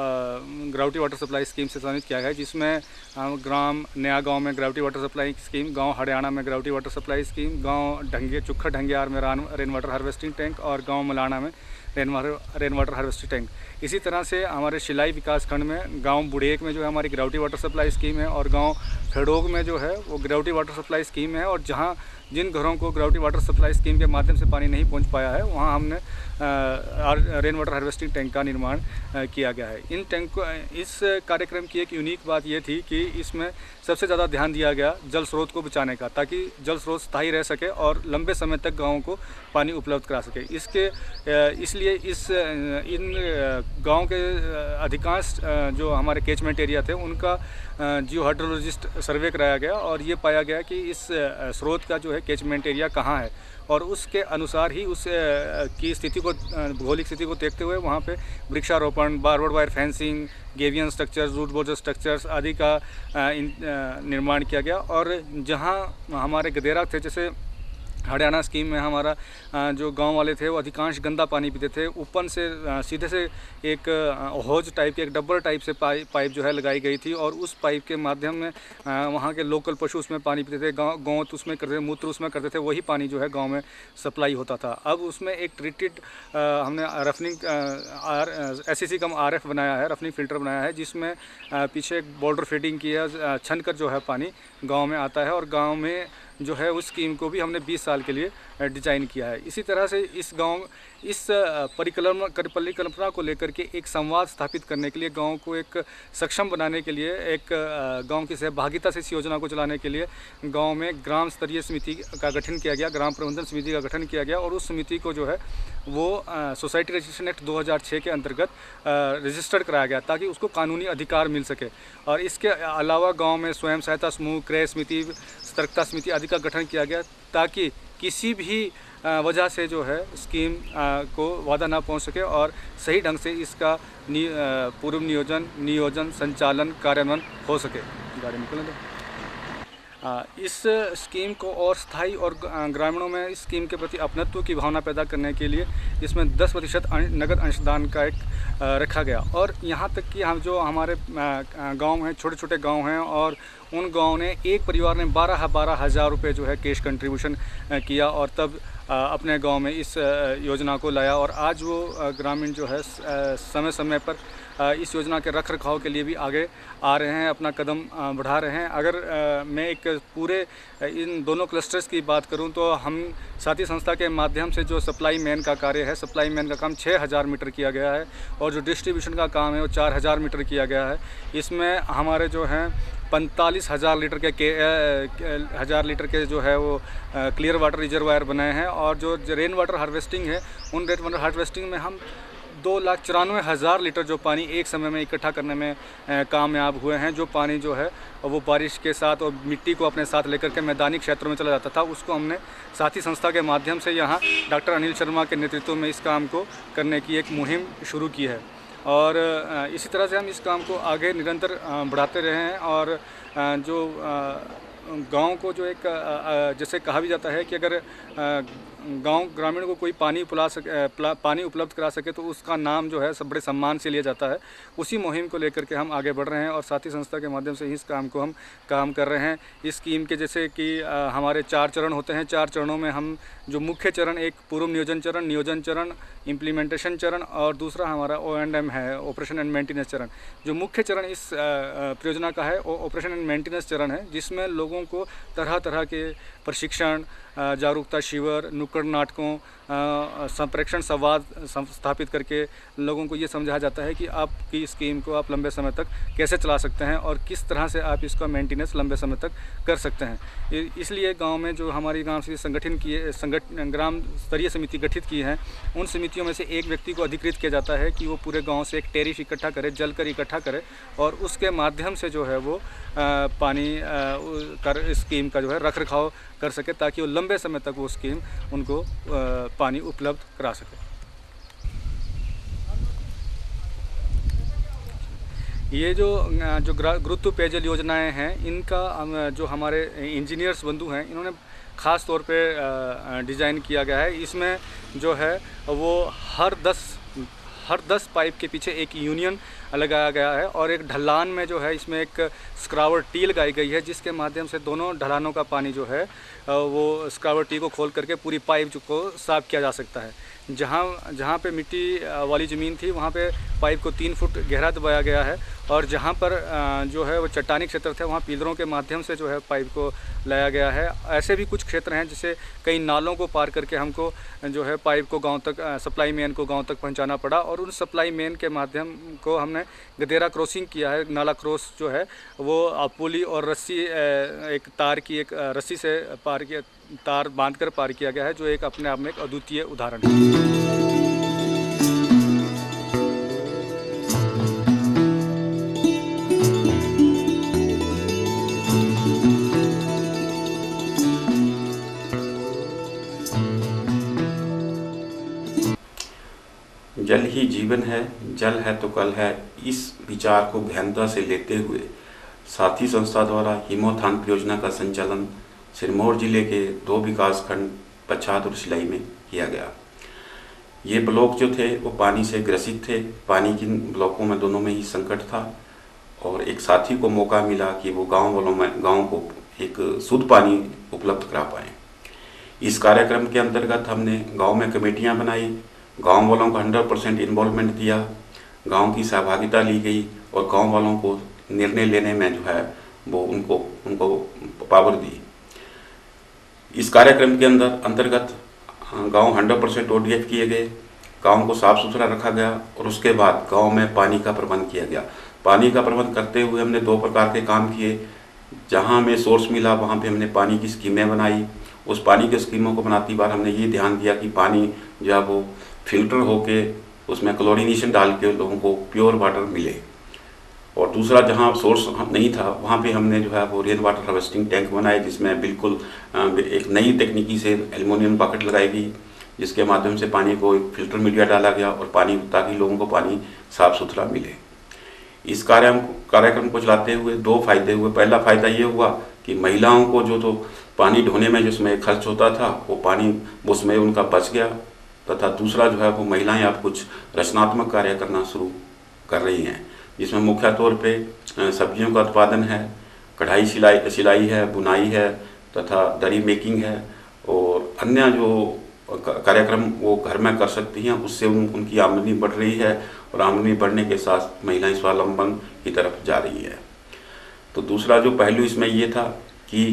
C: ग्राउटी वाटर सप्लाई स्कीम से सम्मिलित किया गया है, जिसमें ग्राम नया गांव में ग्राउटी वाटर सप्लाई स्कीम, गांव हरियाणा में ग्राउटी वाटर सप्लाई स्कीम, गांव चुखा ढंगियार में रेन वाटर हार्वेस्टिंग टैंक और गांव मलाना में रेन वाटर हार्वेस्टिंग टैंक। इसी तरह से हमारे शिलाई विकास खंड में गांव बुढ़ेक में जो है हमारी ग्राउटी वाटर सप्लाई स्कीम है और गांव खेड़ोग में जो है वो ग्राउटी वाटर सप्लाई स्कीम है और जहां जिन घरों को ग्राउटी वाटर सप्लाई स्कीम के माध्यम से पानी नहीं पहुंच पाया है वहां हमने रेन वाटर हार्वेस्टिंग टैंक का निर्माण किया गया है। इन टैंक को इस कार्यक्रम की एक यूनिक बात ये थी कि इसमें सबसे ज़्यादा ध्यान दिया गया जल स्रोत को बचाने का, ताकि जल स्रोत स्थायी रह सके और लंबे समय तक गाँवों को पानी उपलब्ध करा सके। इसलिए इन गांव के अधिकांश जो हमारे कैचमेंट एरिया थे उनका जियो हाइड्रोलॉजिस्ट सर्वे कराया गया और ये पाया गया कि इस स्रोत का जो है कैचमेंट एरिया कहाँ है और उसके अनुसार ही उस की स्थिति को भौगोलिक स्थिति को देखते हुए वहाँ पे वृक्षारोपण, barbed wire fencing, gabion structures, root border structures आदि का निर्माण किया गया। और जहाँ हमारे गदेरा थे, जैसे हरियाणा स्कीम में हमारा जो गांव वाले थे वो अधिकांश गंदा पानी पीते थे, ऊपर से सीधे से एक हौज टाइप की एक डब्बर टाइप से पाइप जो है लगाई गई थी और उस पाइप के माध्यम में वहाँ के लोकल पशु उसमें पानी पीते थे, गौत उसमें करते थे, मूत्र उसमें करते थे, वही पानी जो है गांव में सप्लाई होता था। अब उसमें एक ट्रीटेड हमने रफनिंग SEC कम RF बनाया है, रफनिंग फ़िल्टर बनाया है, जिसमें पीछे एक बॉर्डर फीडिंग की है, छन कर जो है पानी गाँव में आता है और गाँव में जो है उस स्कीम को भी हमने 20 साल के लिए डिजाइन किया है। इसी तरह से इस परिकल्पना को लेकर के एक संवाद स्थापित करने के लिए, गांव को एक सक्षम बनाने के लिए, एक गांव की सहभागिता से इस योजना को चलाने के लिए गांव में ग्राम स्तरीय समिति का गठन किया गया, ग्राम प्रबंधन समिति का गठन किया गया और उस समिति को जो है वो सोसाइटी रजिस्ट्रेशन एक्ट 2006 के अंतर्गत रजिस्टर्ड कराया गया ताकि उसको कानूनी अधिकार मिल सके। और इसके अलावा गांव में स्वयं सहायता समूह, क्रय समिति, सतर्कता समिति आदि का गठन किया गया ताकि किसी भी वजह से जो है स्कीम को बाधा ना पहुंच सके और सही ढंग से इसका पूर्व नियोजन, संचालन, कार्यान्वयन हो सके। गाड़ी निकलने दो। इस स्कीम को और स्थायी और ग्रामीणों में इस स्कीम के प्रति अपनत्व की भावना पैदा करने के लिए इसमें 10% नगद अंशदान का एक रखा गया। और यहाँ तक कि हम जो हमारे गांव हैं, छोटे छोटे गांव हैं और उन गांव ने एक परिवार ने 12 हज़ार रुपये जो है कैश कंट्रीब्यूशन किया और तब अपने गांव में इस योजना को लाया। और आज वो ग्रामीण जो है समय समय पर इस योजना के रख रखाव के लिए भी आगे आ रहे हैं, अपना कदम बढ़ा रहे हैं। अगर मैं एक पूरे इन दोनों क्लस्टर्स की बात करूं तो हम साथी संस्था के माध्यम से जो सप्लाई मैन का कार्य है, सप्लाई मैन का काम 6000 मीटर किया गया है और जो डिस्ट्रीब्यूशन का काम है वो 4000 मीटर किया गया है। इसमें हमारे जो हैं 45,000 लीटर के जो है वो क्लियर वाटर रिजर्वायर बनाए हैं और जो रेन वाटर हार्वेस्टिंग है उन रेन वाटर हार्वेस्टिंग में हम 2,94,000 लीटर जो पानी एक समय में इकट्ठा करने में कामयाब हुए हैं। जो पानी जो है वो बारिश के साथ और मिट्टी को अपने साथ लेकर के मैदानी क्षेत्रों में चला जाता था, उसको हमने साथी संस्था के माध्यम से यहाँ डॉक्टर अनिल शर्मा के नेतृत्व में इस काम को करने की एक मुहिम शुरू की है। और इसी तरह से हम इस काम को आगे निरंतर बढ़ाते रहे हैं। और जो गांव को जो एक जैसे कहा भी जाता है कि अगर गांव ग्रामीण को कोई पानी उपलब्ध करा सके तो उसका नाम जो है सब बड़े सम्मान से लिया जाता है। उसी मुहिम को लेकर के हम आगे बढ़ रहे हैं और साथी संस्था के माध्यम से इस काम को हम काम कर रहे हैं। इस स्कीम के जैसे कि हमारे 4 चरण होते हैं। 4 चरणों में हम जो मुख्य चरण, एक पूर्व नियोजन चरण, इम्प्लीमेंटेशन चरण और दूसरा हमारा O&M है, ऑपरेशन एंड मेंटेनेंस चरण। जो मुख्य चरण इस परियोजना का है वो ऑपरेशन एंड मेंटेनेंस चरण है, जिसमें लोगों को तरह तरह के प्रशिक्षण, जागरूकता शिविर, नुक्कड़ नाटकों, संप्रेक्षण संवाद स्थापित करके लोगों को ये समझाया जाता है कि आपकी स्कीम को आप लंबे समय तक कैसे चला सकते हैं और किस तरह से आप इसका मेंटेनेंस लंबे समय तक कर सकते हैं। इसलिए गांव में जो हमारी ग्राम स्तरीय समिति गठित की है, उन समितियों में से एक व्यक्ति को अधिकृत किया जाता है कि वो पूरे गाँव से एक टेरिफ इकट्ठा करे, जल कर इकट्ठा करे और उसके माध्यम से जो है वो पानी कर स्कीम का जो है रख रखाव कर सके ताकि वो लंबे समय तक वो स्कीम उनको पानी उपलब्ध करा सके। ये जो गुरुत्व पेयजल योजनाएं हैं, इनका जो हमारे इंजीनियर्स बंधु हैं इन्होंने ख़ास तौर पे डिज़ाइन किया गया है। इसमें जो है वो हर 10 पाइप के पीछे एक यूनियन लगाया गया है और एक ढलान में जो है इसमें एक स्क्रावर टी लगाई गई है, जिसके माध्यम से दोनों ढलानों का पानी जो है वो स्क्रावर टी को खोल करके पूरी पाइप को साफ़ किया जा सकता है। जहाँ पे मिट्टी वाली ज़मीन थी वहाँ पे पाइप को 3 फुट गहरा दबाया गया है और जहाँ पर जो है वो चट्टानी क्षेत्र थे वहाँ पिलरों के माध्यम से जो है पाइप को लाया गया है। ऐसे भी कुछ क्षेत्र हैं जिसे कई नालों को पार करके हमको जो है पाइप को गांव तक, सप्लाई मेन को गांव तक पहुंचाना पड़ा और उन सप्लाई मेन के माध्यम को हमने गदेरा क्रॉसिंग किया है। नाला क्रॉस जो है वो पुली और रस्सी, एक तार की एक रस्सी से तार बांधकर पार किया गया है, जो एक अपने आप में एक अद्वितीय उदाहरण है।
L: जल ही जीवन है, जल है तो कल है। इस विचार को गहनता से लेते हुए साथी संस्था द्वारा हिमोत्थान परियोजना का संचालन सिरमौर जिले के 2 विकासखंड पच्छाद और सिलाई में किया गया। ये ब्लॉक जो थे वो पानी से ग्रसित थे। पानी के ब्लॉकों में दोनों में ही संकट था और एक साथी को मौका मिला कि वो गांव को एक शुद्ध पानी उपलब्ध करा पाएँ। इस कार्यक्रम के अंतर्गत हमने गाँव में कमेटियाँ बनाई, गांव वालों को 100% इन्वॉल्वमेंट दिया, गांव की सहभागिता ली गई और गांव वालों को निर्णय लेने में जो है वो उनको पावर दी। इस कार्यक्रम के अंतर्गत गांव 100% ODF किए गए, गांव को साफ सुथरा रखा गया और उसके बाद गांव में पानी का प्रबंध किया गया। पानी का प्रबंध करते हुए हमने 2 प्रकार के काम किए। जहां हमें सोर्स मिला वहां पे हमने पानी की स्कीमें बनाई। उस पानी की स्कीमों को बनाती बार हमने ये ध्यान दिया कि पानी जो है वो फिल्टर होके उसमें क्लोरीनेशन डाल के लोगों को प्योर वाटर मिले। और दूसरा, जहाँ सोर्स नहीं था वहाँ पे हमने जो है वो रेन वाटर हार्वेस्टिंग टैंक बनाए, जिसमें बिल्कुल एक नई तकनीकी से एल्युमिनियम बकेट लगाई गई, जिसके माध्यम से पानी को एक फिल्टर मीडिया डाला गया और पानी, ताकि लोगों को पानी साफ सुथरा मिले। इस कार्यक्रम को चलाते हुए 2 फायदे हुए। पहला फायदा ये हुआ कि महिलाओं को जो तो पानी ढोने में जिसमें खर्च होता था वो पानी उसमें उनका बच गया, तथा दूसरा जो है वो महिलाएं अब कुछ रचनात्मक कार्य करना शुरू कर रही हैं, जिसमें मुख्य तौर पे सब्जियों का उत्पादन है, कढ़ाई सिलाई है, बुनाई है तथा दरी मेकिंग है और अन्य जो कार्यक्रम वो घर में कर सकती हैं। उससे उनकी आमदनी बढ़ रही है और आमदनी बढ़ने के साथ महिलाएं स्वावलंबन की तरफ जा रही है। तो दूसरा जो पहलू इसमें ये था कि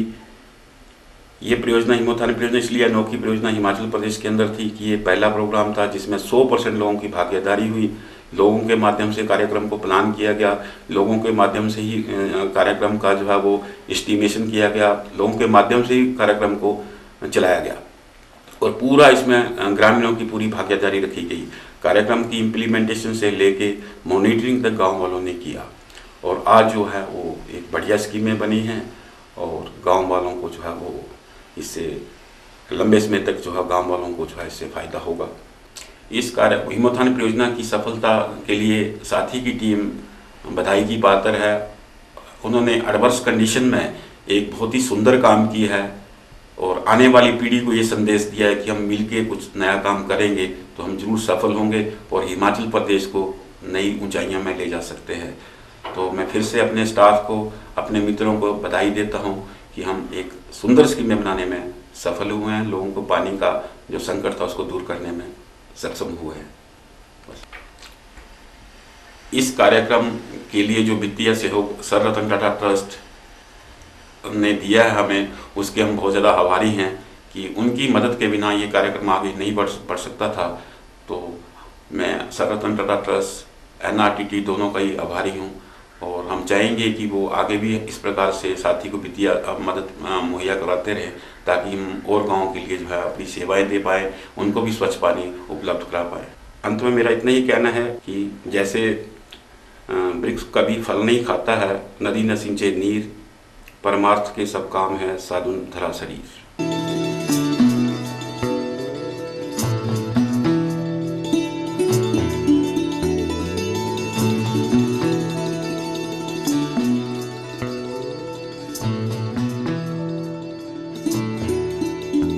L: ये परियोजना हिमोत्थान परियोजना इसलिए अनोखी परियोजना हिमाचल प्रदेश के अंदर थी कि ये पहला प्रोग्राम था जिसमें 100% लोगों की भागीदारी हुई। लोगों के माध्यम से कार्यक्रम को प्लान किया गया, लोगों के माध्यम से ही कार्यक्रम का जो है वो एस्टिमेशन किया गया, लोगों के माध्यम से ही कार्यक्रम को चलाया गया और पूरा इसमें ग्रामीणों की पूरी भागीदारी रखी गई। कार्यक्रम की इम्प्लीमेंटेशन से लेके मॉनिटरिंग तक गांव वालों ने किया और आज जो है वो एक बढ़िया स्कीमें बनी हैं और गांव वालों को जो है वो इससे लंबे समय तक जो है गांव वालों को जो है इससे फ़ायदा होगा। इस हिमोत्थान परियोजना की सफलता के लिए साथी की टीम बधाई की पात्र है। उन्होंने एडवर्स कंडीशन में एक बहुत ही सुंदर काम की है और आने वाली पीढ़ी को ये संदेश दिया है कि हम मिलके कुछ नया काम करेंगे तो हम जरूर सफल होंगे और हिमाचल प्रदेश को नई ऊंचाइयों में ले जा सकते हैं। तो मैं फिर से अपने स्टाफ को, अपने मित्रों को बधाई देता हूं कि हम एक सुंदर स्कीमें बनाने में सफल हुए हैं, लोगों को पानी का जो संकट था उसको दूर करने में सक्षम हुए हैं। इस कार्यक्रम के लिए जो वित्तीय सहयोग सर रतन टाटा ट्रस्ट ने दिया है हमें, उसके हम बहुत ज़्यादा आभारी हैं कि उनकी मदद के बिना ये कार्यक्रम आगे नहीं बढ़ सकता था। तो मैं sir Ratan Tata trust, NRTT दोनों का ही आभारी हूँ और हम चाहेंगे कि वो आगे भी इस प्रकार से साथी को वित्तीय मदद मुहैया करवाते रहें ताकि हम और गाँव के लिए जो है अपनी सेवाएं दे पाएँ, उनको भी स्वच्छ पानी उपलब्ध करा पाएँ। अंत में मेरा इतना ही कहना है कि जैसे वृक्ष कभी फल नहीं खाता है, नदी न सिंचे नीर, परमार्थ के सब काम है साधुन धरा शरीर।